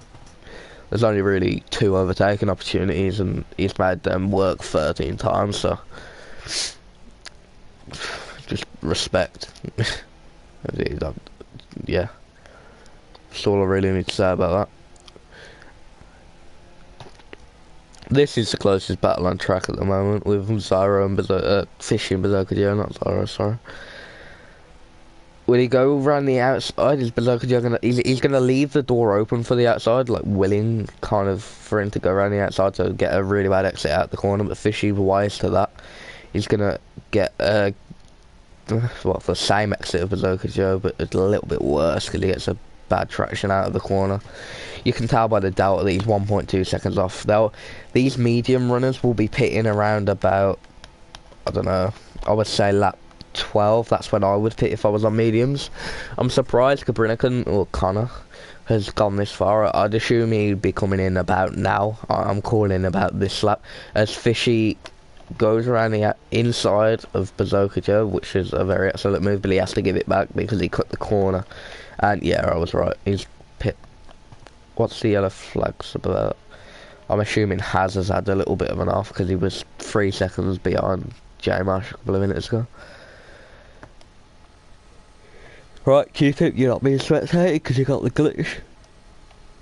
there's only really 2 overtaking opportunities, and he's made them work 13 times, so just respect. Yeah, that's all I really need to say about that. This is the closest battle on track at the moment with Zyro and Fishy and Bazooka Joe, not Zyro, sorry. Will he go around the outside? Is Bazooka Joe gonna... He's gonna leave the door open for the outside, like willing kind of for him to go around the outside to get a really bad exit out the corner, but Fishy wise to that. He's gonna get well, the same exit of Bazooka Joe, but it's a little bit worse because he gets a bad traction out of the corner. You can tell by the delta that he's 1.2 seconds off. These medium runners will be pitting around about, I don't know, I would say lap 12. That's when I would pit if I was on mediums. I'm surprised Cabrinican or Connor has gone this far. I'd assume he'd be coming in about now. I'm calling about this lap as Fishy goes around the inside of Bazooka Joe, which is a very excellent move, but he has to give it back because he cut the corner. And yeah, I was right. He's pit. What's the yellow flags about? I'm assuming Haz has had a little bit of an off because he was 3 seconds behind J-Marsh a couple of minutes ago. Right, Q-Tip, you're not being spectated because you got the glitch.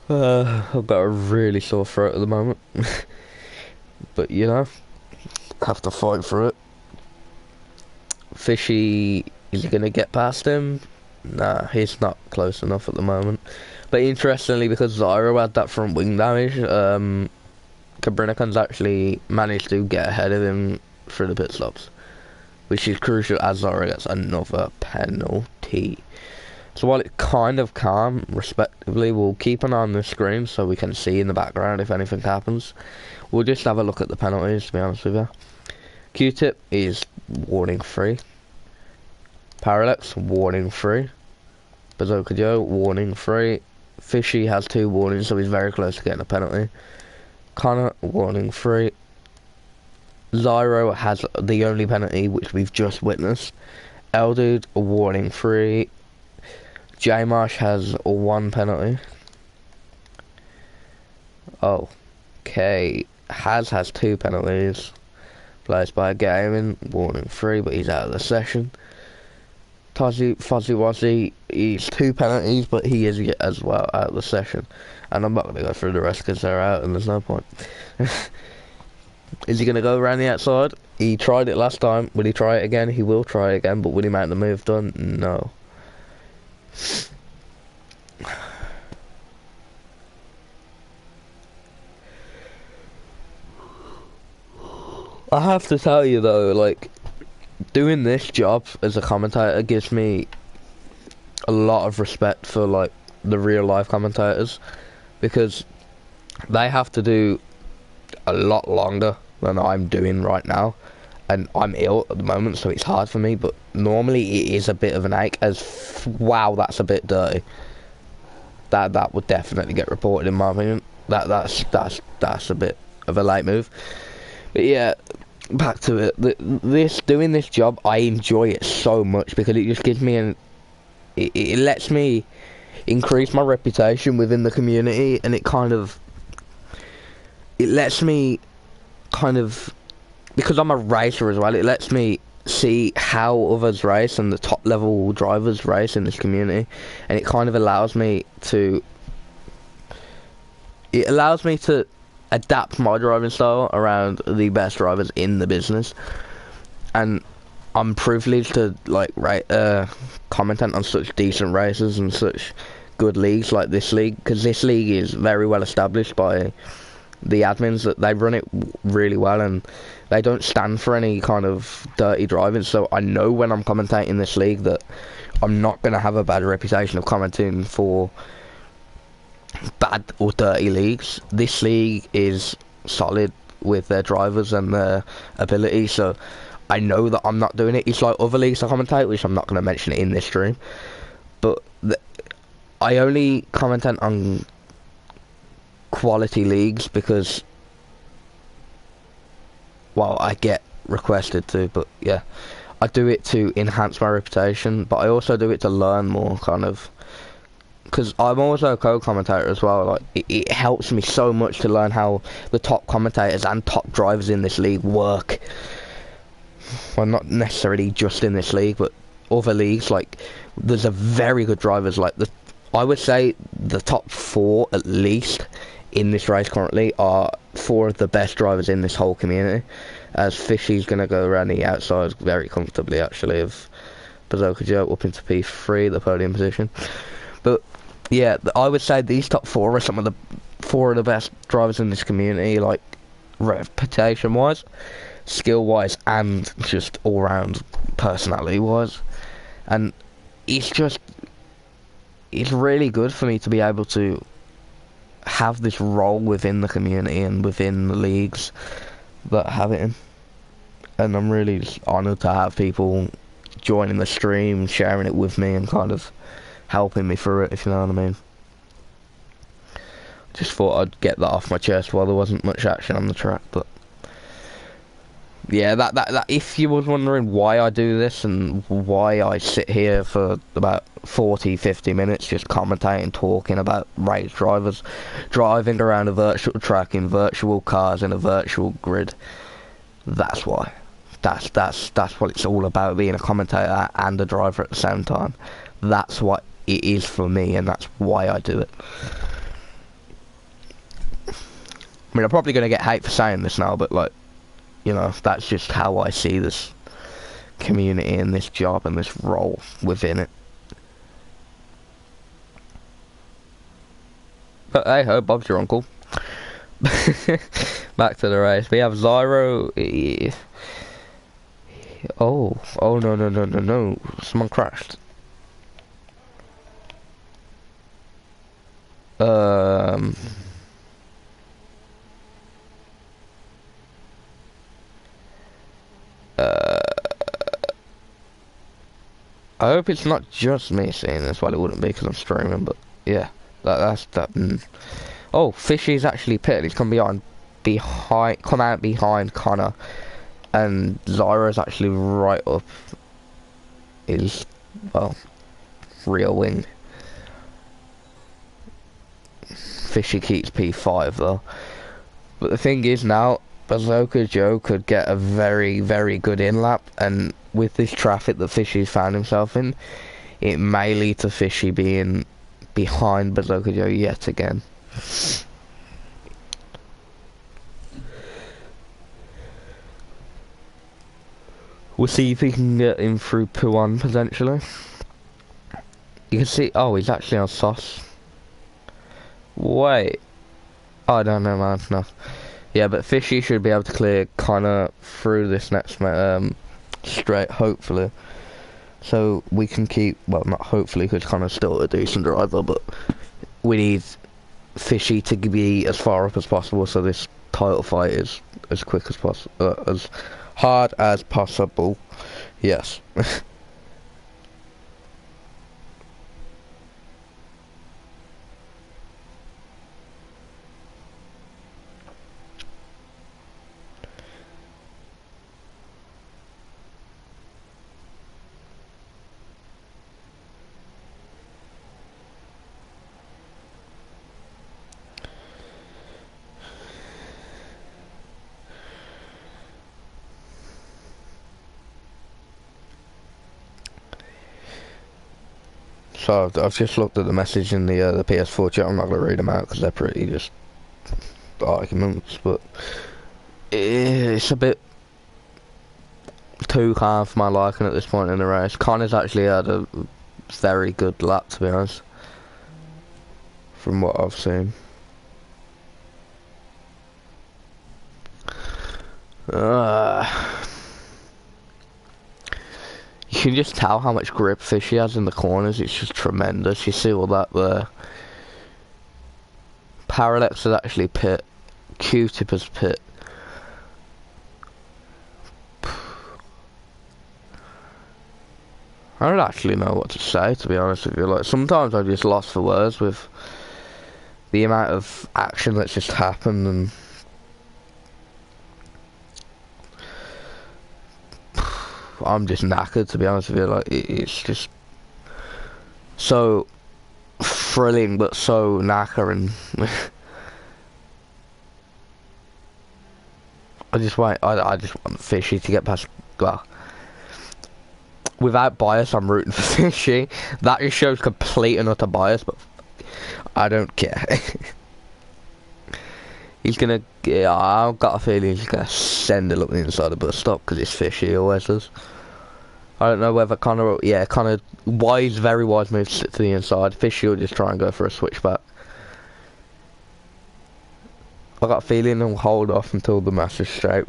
I've got a really sore throat at the moment. But, you know, have to fight through it. Fishy, is he going to get past him? Nah, he's not close enough at the moment. But interestingly, because Zyro had that front wing damage, Cabrinican's actually managed to get ahead of him through the pit stops, which is crucial as Zyro gets another penalty. So while it's kind of calm, respectively, we'll keep an eye on the screen so we can see in the background if anything happens. We'll just have a look at the penalties, to be honest with you. Q-Tip is warning free. Parallax, warning free. Bazooka Joe, warning free. Fishy has 2 warnings, so he's very close to getting a penalty. Connor, warning free. Zyro has the only penalty, which we've just witnessed. Eldude, warning free. J-Marsh has 1 penalty. Oh, okay. Has 2 penalties. Placed by Gaming, warning free, but he's out of the session. Fuzzy Wuzzy, he's 2 penalties, but he is as well out of the session. And I'm not going to go through the rest because they're out and there's no point. Is he going to go around the outside? He tried it last time. Will he try it again? He will try it again, but will he make the move done? No. I have to tell you though, like, doing this job as a commentator gives me a lot of respect for, like, the real life commentators, because they have to do a lot longer than I'm doing right now, and I'm ill at the moment, so it's hard for me. But normally it is a bit of an ache. As wow, that's a bit dirty. That would definitely get reported in my opinion. That's a bit of a late move. But yeah, back to it. Doing this job, I enjoy it so much because it just gives me it lets me increase my reputation within the community, and it lets me kind of, because I'm a racer as well, it lets me see how others race and the top level drivers race in this community, and it kind of allows me to adapt my driving style around the best drivers in the business. And I'm privileged to, like, commentate on such decent races and such good leagues like this league, because this league is very well established by the admins, that they run it really well and they don't stand for any kind of dirty driving. So I know when I'm commentating this league that I'm not going to have a bad reputation of commenting for bad or dirty leagues. This league is solid with their drivers and their ability, so I know that I'm not doing it. It's like other leagues I commentate, which I'm not going to mention it in this stream, but I only commentate on quality leagues because, well, I get requested to, but yeah, I do it to enhance my reputation, but I also do it to learn more, kind of, because I'm also a co-commentator as well. Like, it helps me so much to learn how the top commentators and top drivers in this league work. Well, not necessarily just in this league, but other leagues. Like, there's a very good drivers, like I would say the top 4 at least in this race currently are 4 of the best drivers in this whole community, as Fishy's going to go around the outside very comfortably, actually, of Bazooka Joe up into P3, the podium position. But yeah, I would say these top 4 are some of the 4 of the best drivers in this community, like reputation wise, skill wise, and just all round personality wise. And it's it's really good for me to be able to have this role within the community and within the leagues that have it in. And I'm really just honoured to have people joining the stream, sharing it with me and kind of helping me through it, if you know what I mean. Just thought I'd get that off my chest while there wasn't much action on the track, but yeah, that if you was wondering why I do this and why I sit here for about 40-50 minutes just commentating, talking about race drivers driving around a virtual track in virtual cars in a virtual grid, that's why. That's what it's all about, being a commentator and a driver at the same time. That's what it is for me, and that's why I do it. I mean, I'm probably going to get hate for saying this now, but like, you know, that's just how I see this community and this job and this role within it. But hey ho, Bob's your uncle. Back to the race. We have Zyro. Oh no. Someone crashed. I hope it's not just me seeing this. Well, it wouldn't be because I'm streaming, but yeah, that's that. Oh, Fishy's actually pitted. He's come out behind Connor, and Zyra's actually right up his, well, rear wing. Fishy keeps P5 though, but the thing is now, Bazooka Joe could get a very, very good in-lap, and with this traffic that Fishy's found himself in, it may lead to Fishy being behind Bazooka Joe yet again. We'll see if he can get him through P1 potentially. You can see, oh, he's actually on sauce. Wait. Oh, I don't know, man, no. Yeah, but Fishy should be able to clear Connor through this next straight, hopefully. So we can keep, well, not hopefully, because Connor's still a decent driver, but we need Fishy to be as far up as possible, so this title fight is as quick as possible, as hard as possible. Yes. So I've just looked at the message in the PS4 chat. I'm not going to read them out because they're pretty just arguments, but it's a bit too calm for my liking at this point in the race. Connor's actually had a very good lap, to be honest, from what I've seen. You can just tell how much grip Fishy has in the corners. It's just tremendous. You see all that there. Parallax is actually pit. Q-tip is pit. I don't actually know what to say, to be honest with you. Like, sometimes I'm just lost for words with the amount of action that's just happened, and I'm just knackered, to be honest with you. Like, it's just so thrilling, but so knackering. I just want Fishy to get past. Well, without bias, I'm rooting for Fishy. That just shows complete and utter bias, but I don't care. He's gonna. Yeah, I've got a feeling he's gonna send it up the inside of the bus stop because it's Fishy. He always does. I don't know whether Connor. Yeah, Connor. Very wise move to sit to the inside. Fishy will just try and go for a switchback. I got a feeling he'll hold off until the master's straight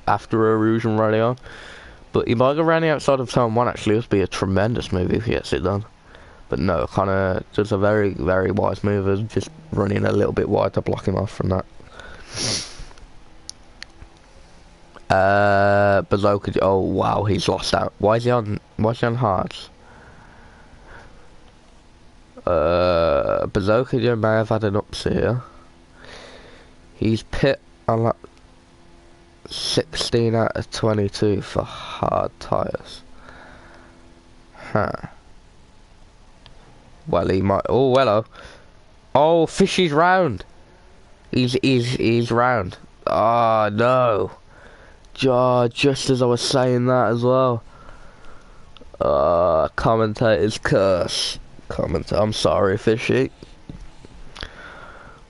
after a Rouge and Rally on. But he might go around the outside of turn 1. Actually, this would be a tremendous move if he gets it done. But no, kind of just a very, very wise move of just running a little bit wide to block him off from that. Bazooka. Oh wow, he's lost out. Why is he on hards? Bazooka may have had an ups here. He's pit on like 16 out of 22 for hard tyres. Huh. Well, he might. Oh, hello. Oh, Fishy's round. He's round. Oh no. Just as I was saying that as well. Commentator's curse. I'm sorry, Fishy.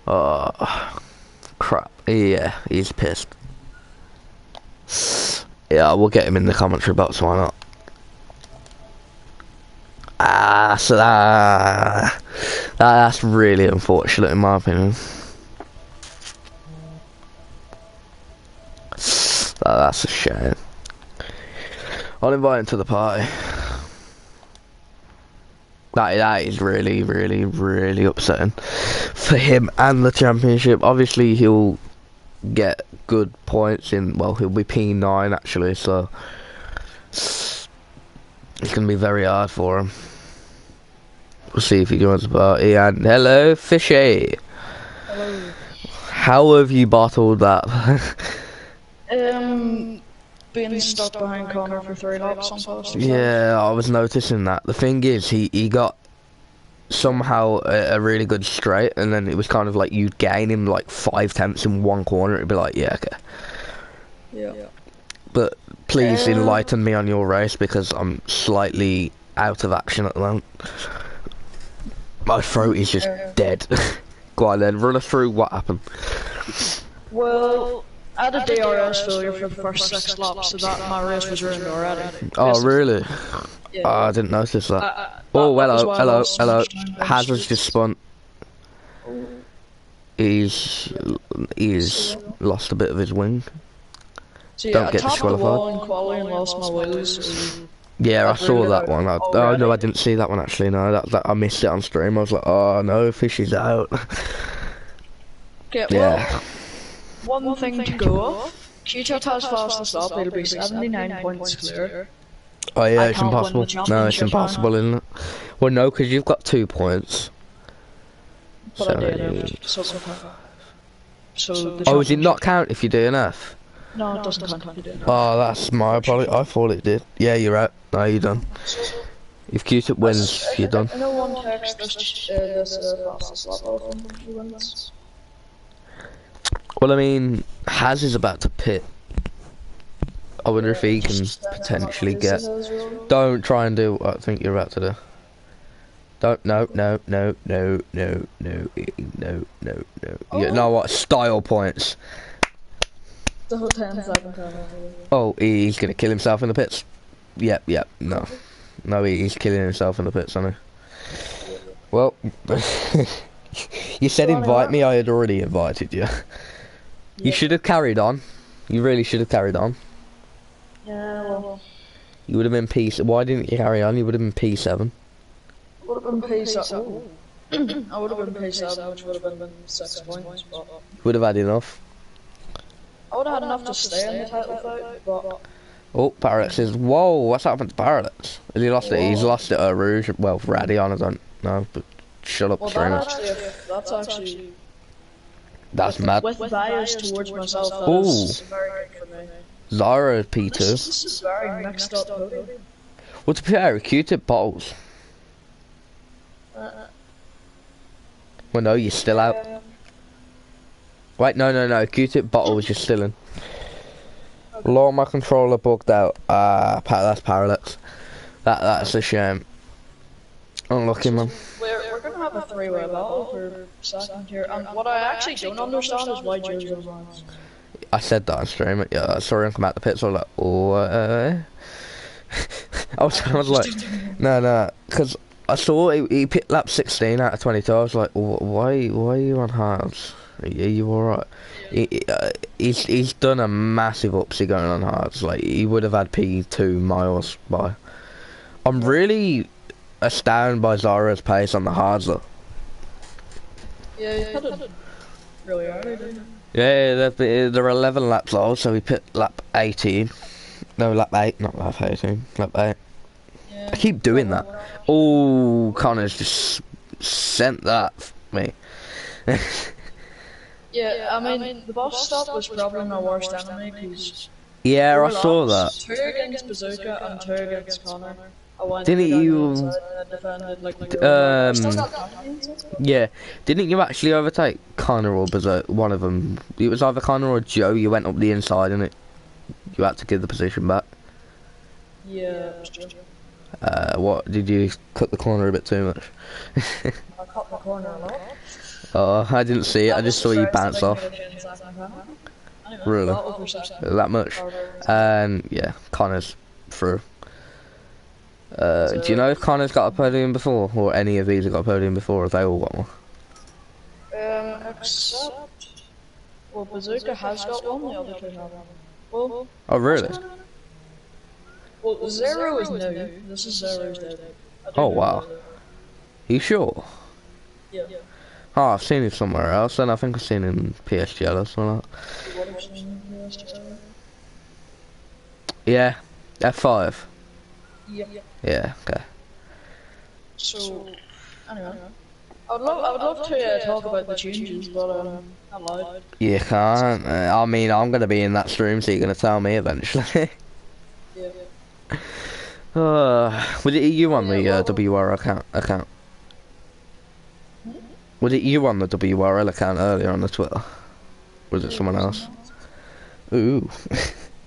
Crap. Yeah, he's pissed. Yeah, we'll get him in the commentary box, why not? So that's really unfortunate in my opinion. That's a shame. I'll invite him to the party. That is really, really, really upsetting for him and the championship. Obviously, he'll get good points in. Well, he'll be P9 actually, so it's gonna be very hard for him. We'll see if he joins the party. And hello, Fishy. Hello. How have you bottled that? Being stuck behind Connor for 3 laps on post. Yeah, I was noticing that. The thing is, he got somehow a really good straight, and then it was kind of like you'd gain him like 5 tenths in one corner. It'd be like, yeah, okay. Yeah. But please enlighten me on your race because I'm slightly out of action at the moment. My throat is just dead. Go on then, run us through what happened. Well, I had a DRS failure for the first 6 laps, so that my race was ruined already. Oh, really? Yeah. Oh, I didn't notice that. Oh, hello. Hazard's just spun. He's lost a bit of his wing. So, Don't get I tapped the wall disqualified. in quali and lost my wheels. So Yeah, I saw really that one. Oh no, I didn't see that one actually. No, that I missed it on stream. I was like, oh no, Fishy's out. okay, Yeah. well, one thing to go off. Q-Chat has fastest lap, it'll be 79 points clear. Oh yeah, I it's can't win impossible. the No, it's championship, impossible, isn't it? Well, no, because you've got 2 points. But I DNF'd, so the Oh, does it not championship- count if you DNF? No, it doesn't count if you DNF. Oh, that's my apology. I thought it did. Yeah, you're out. No, you're done. If Q-Tip wins, you're done. No one text this fastest lap out when he wins. Well, I mean, Haz is about to pit. I wonder if he can potentially get... Don't try and do what I think you're about to do. Don't, no. You know what? Style points. The whole 10 second time. Oh, he's gonna kill himself in the pits. Yep, no. No, he's killing himself in the pits, isn't he? Well, you said invite me, I had already invited you. You should have carried on. You really should have carried on. Yeah, well. You would have been P7. Why didn't you carry on? You would have been P7. Would have been P7. I would have been P7, which would have been 6 points, but... You would have had enough. I would have had enough to stay in the title fight, but... Oh, Parallax says, whoa, what's happened to Parallax? Has he lost it? He's lost it at Rouge. Well, Radion, I don't know, but shut up, streamer. That's actually... That's mad. With bias towards myself, that is very good for me. Zara P2. This is very mixed up. Well, to be fair, Q-Tip bottles. Well, no, you're still out. Wait, no. Q-Tip bottles, you're still in. Okay. Lord, my controller bugged out. That's Parallax. That's a shame. Unlucky, man. We're gonna have a 3-way battle for second here, and what I actually don't understand is why Joe's on. I said that on stream. Yeah, I saw him come out the pits. So I was like, oh, I was like, no, because I saw he picked lap 16 out of 22. I was like, why are you on hards? Are you alright? He's done a massive upsie going on hards. Like he would have had P2 miles by. I'm really astounded by Zara's pace on the hards though. Yeah, he pitted really early, didn't he? Yeah, they're 11 laps old, so we pit lap 18. No, lap 8, not lap 18, lap 8. Yeah, I keep doing that. Oh, Connor's just sent that for me. Yeah, I mean, the boss stop was probably my worst enemy, because Yeah, I 4 saw laps, that. 2 against Bazooka and 2 against Connor. I went Didn't through down the you, inside and I defended like really well. I still got confidence. yeah, didn't you actually overtake Connor or Berserk? One of them. It was either Connor or Joe. You went up the inside and you had to give the position back. Yeah, it was true. What, did you cut the corner a bit too much? I cut the corner a lot. Oh, I didn't see it. I just saw you bounce off. Anyway, Really? well over second. That much. And yeah, Connor's through. Do you know if Connor's got a podium before, or any of these have got a podium before, or have they all got one? Except, well, Bazooka has got one, the other two haven't. Well, Oh, really? well, Zero is new. This is Zero's debut. Oh, wow. You sure? Yeah. Oh, I've seen it somewhere else, and I think I've seen it in PSGL or something like that. Yeah, F5. Yep. Yeah, okay. So, anyway, I would love to talk about the changes, but not allowed. You can't. I mean, I'm gonna be in that stream, so you're gonna tell me eventually. Yeah. Was it you on the WR account? Was it you on the WRL account earlier on the Twitter? Was it someone else? Ooh.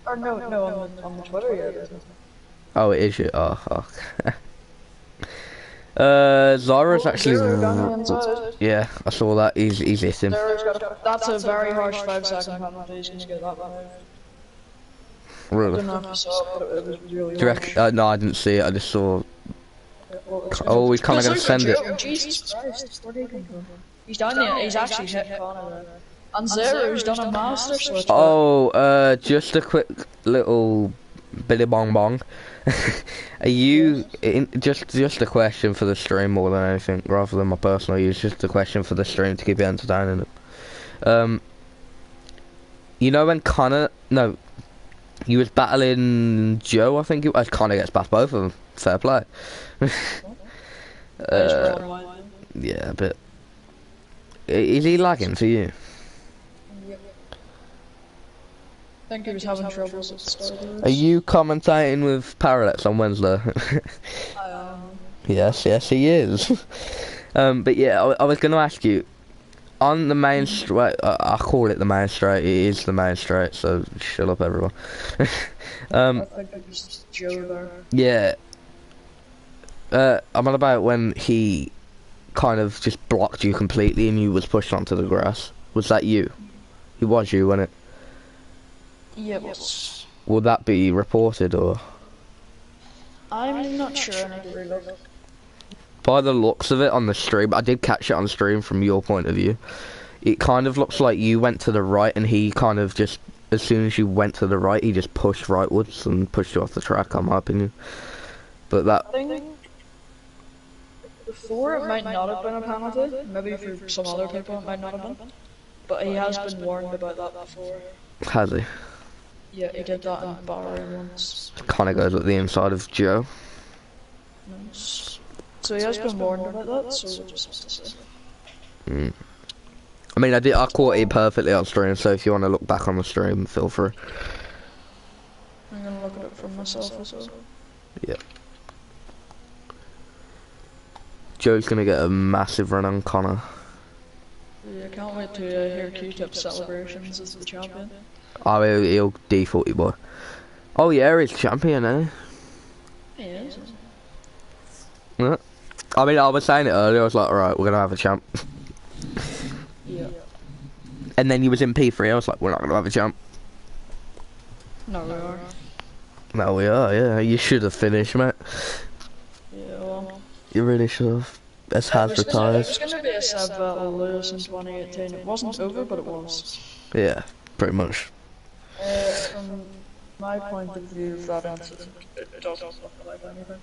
Or no, on the Twitter, yeah. Oh, it is you. Oh, okay. Zara's actually. Zero down the inside. Yeah, I saw that. He's hitting. That's a very harsh 5-second penalty. He's gonna get that one. I Really? don't know if you saw it, but it was really Do you harsh. reckon? No, I didn't see it. I just saw. Oh, he's kind of gonna send it. Jesus Christ, where did he come from? He's down there. He's actually hit Connor there. And Zero's done a master switch. Oh, just a quick little billy bong bong. Are you just a question for the stream more than anything, rather than my personal use? Just a question for the stream to keep it entertaining. You know when Connor? No, he was battling Joe. I think Connor gets past both of them. Fair play. Yeah, but is he lagging for you? I think he was having troubles at the start. Are you commentating with Parallax on Wednesday? I am. Yes, he is. But yeah, I was going to ask you, on the main straight, I call it the main straight, it is the main straight, so shut up everyone. I think it was Joe there. Yeah. I'm on about when he kind of just blocked you completely and you was pushed onto the grass. Was that you? It was you, wasn't it? Yeah, it was. Will that be reported, or? I'm not sure, I need to relook. By the looks of it on the stream, I did catch it on stream from your point of view. It kind of looks like you went to the right and he kind of just, as soon as you went to the right, he just pushed rightwards and pushed you off the track, in my opinion. But that... I think before it might not have been a penalty, maybe for some other people it might not have been. But he has been warned about that before. Has he? Yeah, he did that in Bahrain once. Kind of goes at the inside of Joe. Nice. So he has been warned about that, so we'll just have to see. I mean, I caught it perfectly on stream, so if you want to look back on the stream, feel free. I'm gonna look at it for myself as well. Yeah. Joe's gonna get a massive run on Connor. Yeah, I can't wait to hear Q-Tip's celebrations as the champion. Oh, he'll default you, boy. Oh yeah, he's champion, eh? He is. Yeah. I mean, I was saying it earlier, I was like, alright, we're gonna have a champ. Yeah. And then you was in P3, I was like, we're not gonna have a champ. No, we are. No, we are, yeah. You should have finished, mate. Yeah, well. You really should have. As has retired. It was gonna be a Seb battle Lewis in 2018. It wasn't over, but it was. Yeah, pretty much. From my point of view, that incident, it doesn't look like anything.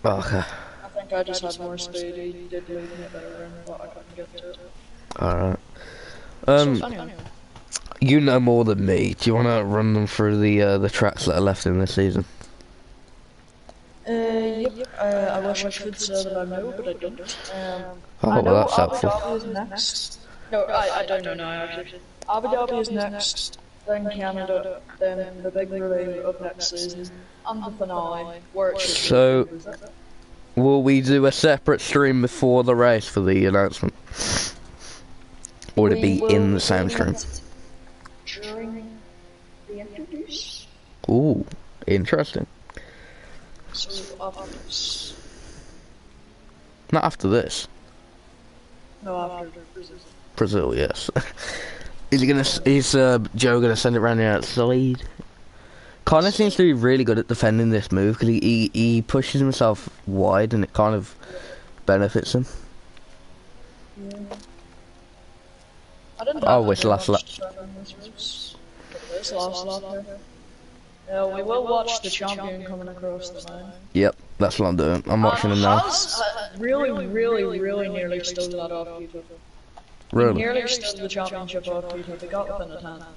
Okay. I think I just had more speed. He did lead me a better round, but I couldn't get to it. Alright. So anyway. You know more than me. Do you want to run them through the tracks that are left in this season? Yep. I wish I could say that I know, but I don't. Oh, I well, know that's Abu helpful. Dhabi is next. No, I don't know now actually. Abu Dhabi is next, then Canada, then the big reveal of next season, and the finale, where it should So, be. will we do a separate stream before the race for the announcement? Or would it be in the same stream? During the introduce? Ooh, interesting. So after this. Not after this. No, after Brazil. Brazil, yes. Is Joe gonna send it round the outside? Connor seems to be really good at defending this move because he pushes himself wide and it kind of benefits him. Yeah. I didn't Oh, it's last lap. This last lap here. We will watch the champion coming across the line. Yep, that's what I'm doing. I'm watching him now. Really nearly stole that off YouTube. Really? Nearly stole the championship off YouTube. He got within a 10. Wow.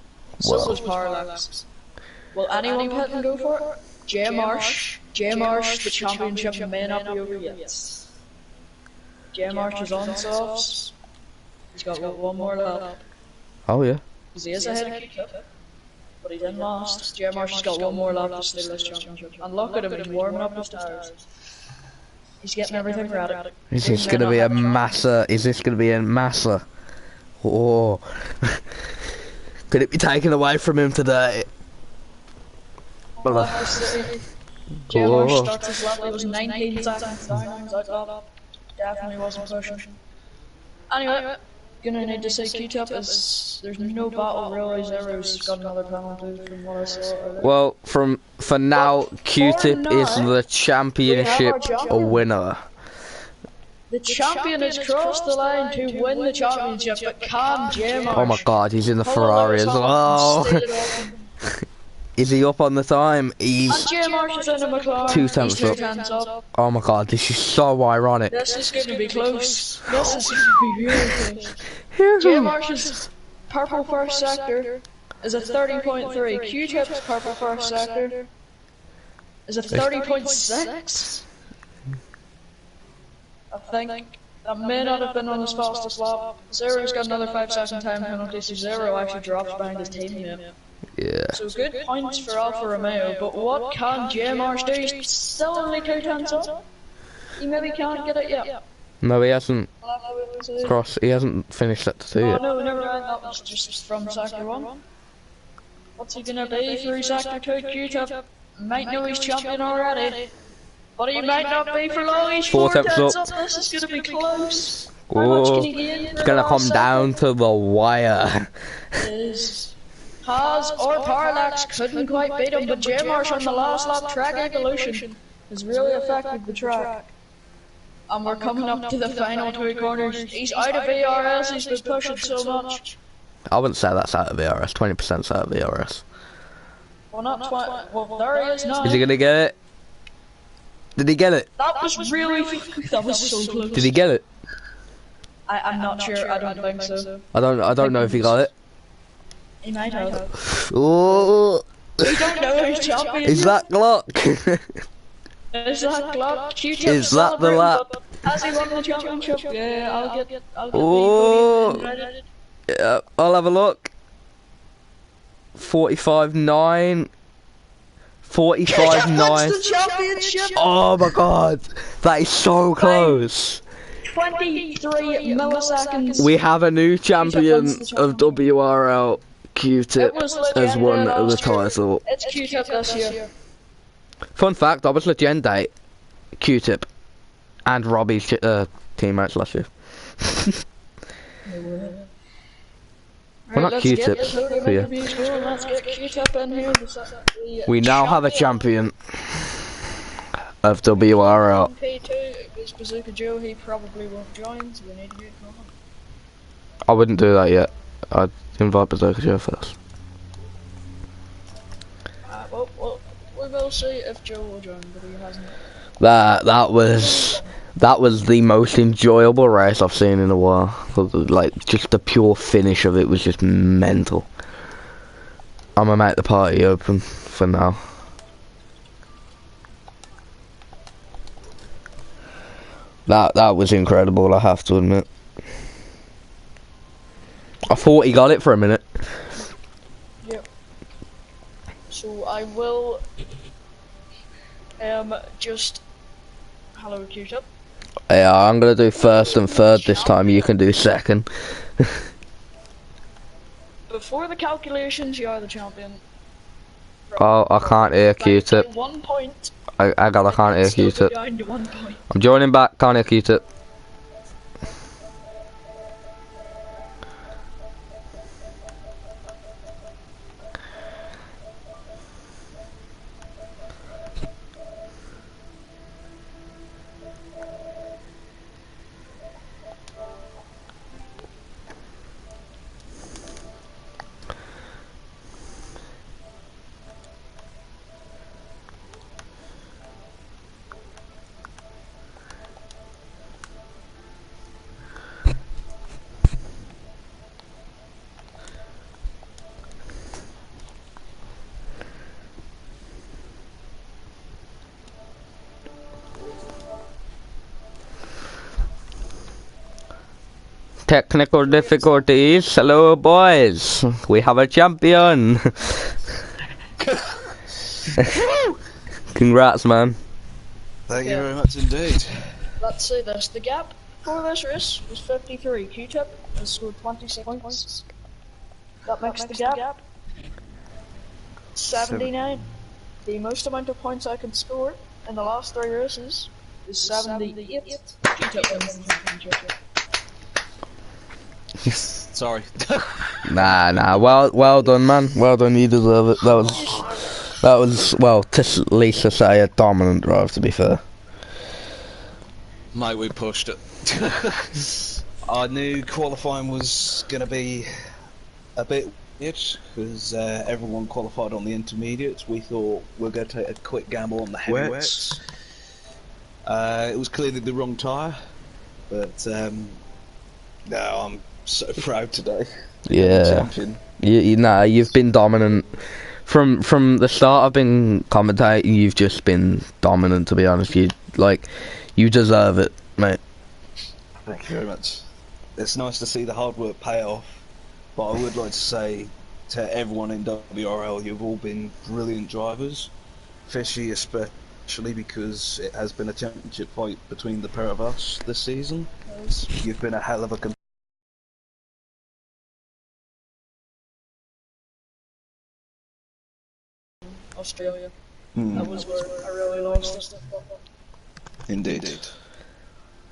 So was Parallax. Will anyone pit and go for it? J Marsh, the championship may not be over yet. J Marsh is on softs. He's got one more lap. Oh yeah. Because he is ahead of Q-Tip. But he's in last. J Marsh has got one more lap to steal this championship. And look at him, he's warming up his tires. He's getting everything ready. Is this gonna be a massa? Is this gonna be a massa? Oh. Could it be taken away from him today? J Marsh starts his lap, it was 19 seconds down, he's out lap. Definitely wasn't pushing. Anyway, gonna need to say Q-Tip is, there's no battle really, Zero's got another penalty from what I saw earlier. Well, for now, Q-Tip is the championship winner. The champion has crossed the line to win the championship, but can J Marsh? Oh my god, he's in the Ferrari as well. Is he up on the time? He's 2 tenths up. Oh my god, this is so ironic. This is going to be close. This is going to be really close. J Marsh's purple first sector is a 30.3. Q-Tip's purple first sector is a 30.6. I think that may not have been on his fastest lap. Zero's got another 5-second time penalty, so Zero actually drops behind his teammate. Yeah. So good points for Alfa Romeo, but what can J Marsh do? He's still only 2 tenths up. He maybe can't get it yet. No, he hasn't. He hasn't finished at 2 yet. No, never mind. That was just from sector 1. What's he gonna be through sector 2? Q-Tip might know he's champion already, but he might not be for long. He's 4 tenths up. This is gonna be close. Oh, it's gonna come down to the wire. It is. Haas or Parallax couldn't quite beat him, but J Marsh on the last lap track evolution has really affected the track. And we're coming up to the final 2 corners. He's out of VRS, he's been pushing so much. I wouldn't say that's out of VRS, 20%'s out of VRS. Well, not 20, well, there he is now. Is he gonna get it? Did he get it? That was really, that was so close. Did he get it? I'm not sure, I don't think so. I don't know if he got it. He might have. Oh. We don't know who's champion. Is that Glock? Is that Glock? Q-Tip Is that the lap? Has he won the championship? Yeah, I'll get Oh. Yeah, I'll have a look. 45.9. 45.9. Oh my god, that is so close. 23 milliseconds. We have a new champion of WRL. Q-Tip has won the title. It's Q-Tip this year. Fun fact, I was Legendate Q-Tip and Robbie's teammates last year. Well, not Q-Tip. Yeah. Let's get Q-Tip in here. We now have a champion of WRL. P2 is Bazooka Joe. He probably won't join, so we need to get going. I wouldn't do that yet. I'd invite Bazooka Joe first. Well, we will see if Joe will join, but he hasn't. That was the most enjoyable race I've seen in a while. Like, just the pure finish of it was just mental. I'm gonna make the party open for now. That was incredible, I have to admit. I thought he got it for a minute. Yep. So I will just hello Q-tip. Yeah, I'm gonna do first and third this time. You can do second. Before the calculations, you are the champion. Oh, I can't hear Q-tip. 1 point. I can't hear Q-tip. Down to 1 point. I'm joining back. Can't hear Q-tip. Technical difficulties. Hello, boys. We have a champion. Congrats, man. Thank you very much indeed. Let's say this. The gap for this race was 53. Q-tip has scored 26 points. That makes the gap 79. The most amount of points I can score in the last 3 races is 78. Q-tip wins the championship. Sorry. Nah. Well done, man. Well done. You deserve it. That was well, to Lisa say, a dominant drive. To be fair. Mate, we pushed it. I knew qualifying was going to be a bit weird because everyone qualified on the intermediates. We thought we were going to take a quick gamble on the heavyweights. It was clearly the wrong tyre, but no, I'm so proud today. Yeah. Champion. You've been dominant from the start. I've been commentating. You've just been dominant. To be honest, you deserve it, mate. Thank you very much. It's nice to see the hard work pay off, but I would like to say to everyone in WRL, you've all been brilliant drivers. Fishy especially, because it has been a championship fight between the pair of us this season. You've been a hell of a Australia. That was where I really lost it. Indeed,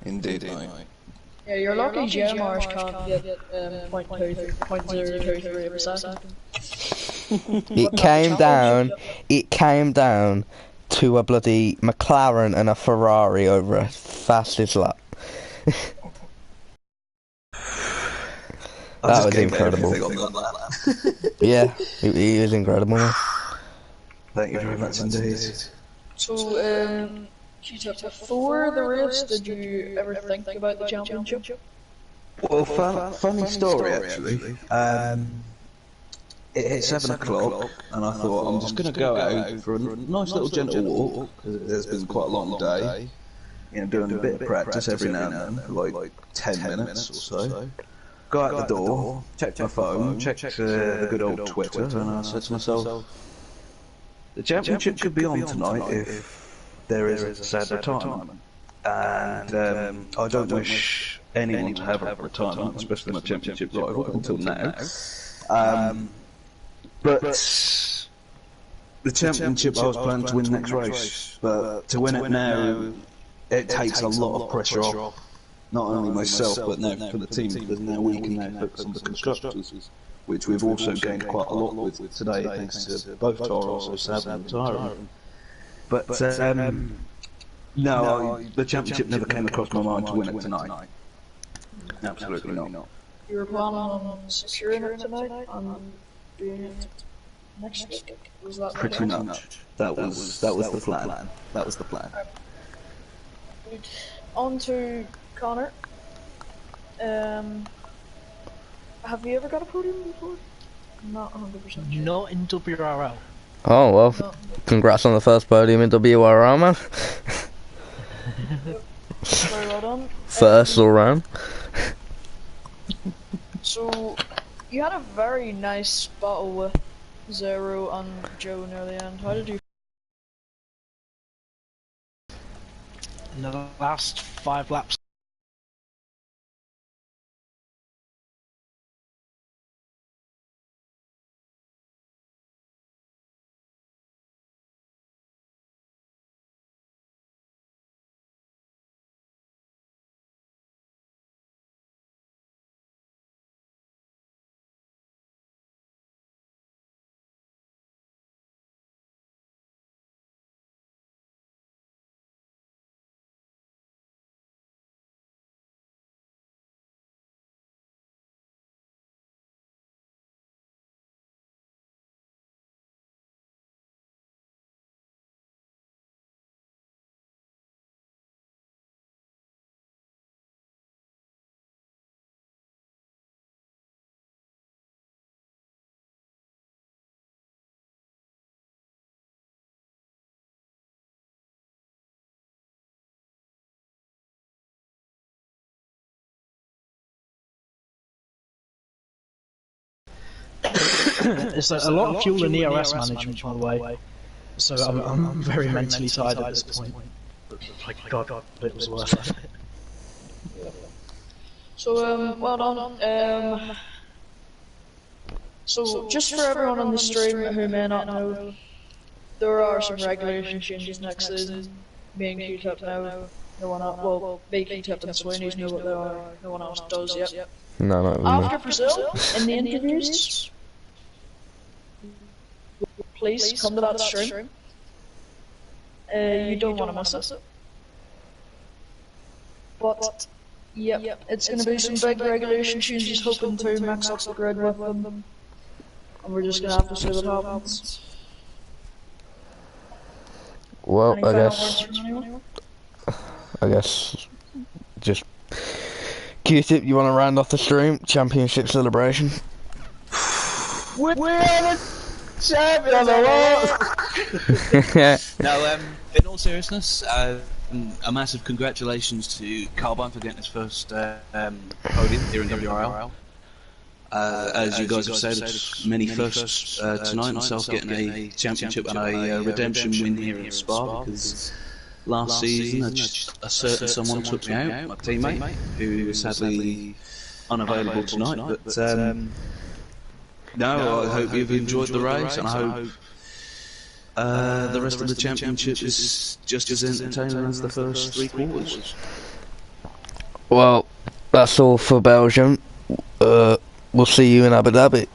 mate. Yeah, you're lucky GMRs can't get .023 per second. It came down to a bloody McLaren and a Ferrari over a fastest lap. That was incredible. Yeah, he was incredible, man. Thank you very much indeed. So, Q-tip, before the race, did you ever think about the championship? Well, funny story actually. It hit 7 o'clock, and I thought I'm just going to go out for a nice little gentle walk because it has been quite a long day. You know, doing a bit of practice every now and then, for like 10 minutes or so. Go out the door, check my phone, check the good old Twitter, and I said to myself, the championship could be on tonight if there is a sad retirement. And I don't wish anyone to have a retirement, especially my championship rival, until now. But the championship I was planning to win next race, but to win it now, it takes a lot of pressure off. Not only myself, but now for the team, because now we can now focus on the constructors, which we've also gained quite a lot with today, thanks to both Toros, so Sab and Tyron. But no, the championship never came across my mind to win it tonight. Absolutely not. You were planning on securing it tonight and doing it next week? Was that pretty much? That was the plan. That was the plan. On to Connor. Have you ever got a podium before? I'm not 100% sure. Not in WRL. Oh, well, No. congrats on the first podium in WRL, man. Very well done. First all round. So, you had a very nice battle with Zero and Joe near the end. How did you? In the last 5 laps. It's a lot of fuel and ERS management, by the way. So I'm very mentally tired at this point. But like, God, it was worth it. So, well done. So, just for everyone on the stream who may not know, there are some regulation changes next season. Me and Q-Tip know. No one else, well, me, Q-Tip and Sweeney's know what they are. No one else does yet. No, not really. After Brazil, in the interviews, please come to that stream. You don't want to miss it. But, yep, it's going to be some big regulation changes, hoping to mix up the grid with them. And we're just going to have to see what happens. Well, Any final words from anyone? I guess just Q-Tip, you want to round off the stream? Championship celebration. We're the champion of the world! No, in all seriousness, a massive congratulations to Carbine for getting his first podium here in WRL. As you guys have said, many firsts tonight, myself getting a championship and a redemption win here in Spa, because last season a certain someone took me out, my teammate, who is sadly unavailable tonight. But no, I hope you've enjoyed the race, and I hope the rest of the championship is just as entertaining as the first 3 quarters. Well, that's all for Belgium. We'll see you in Abu Dhabi.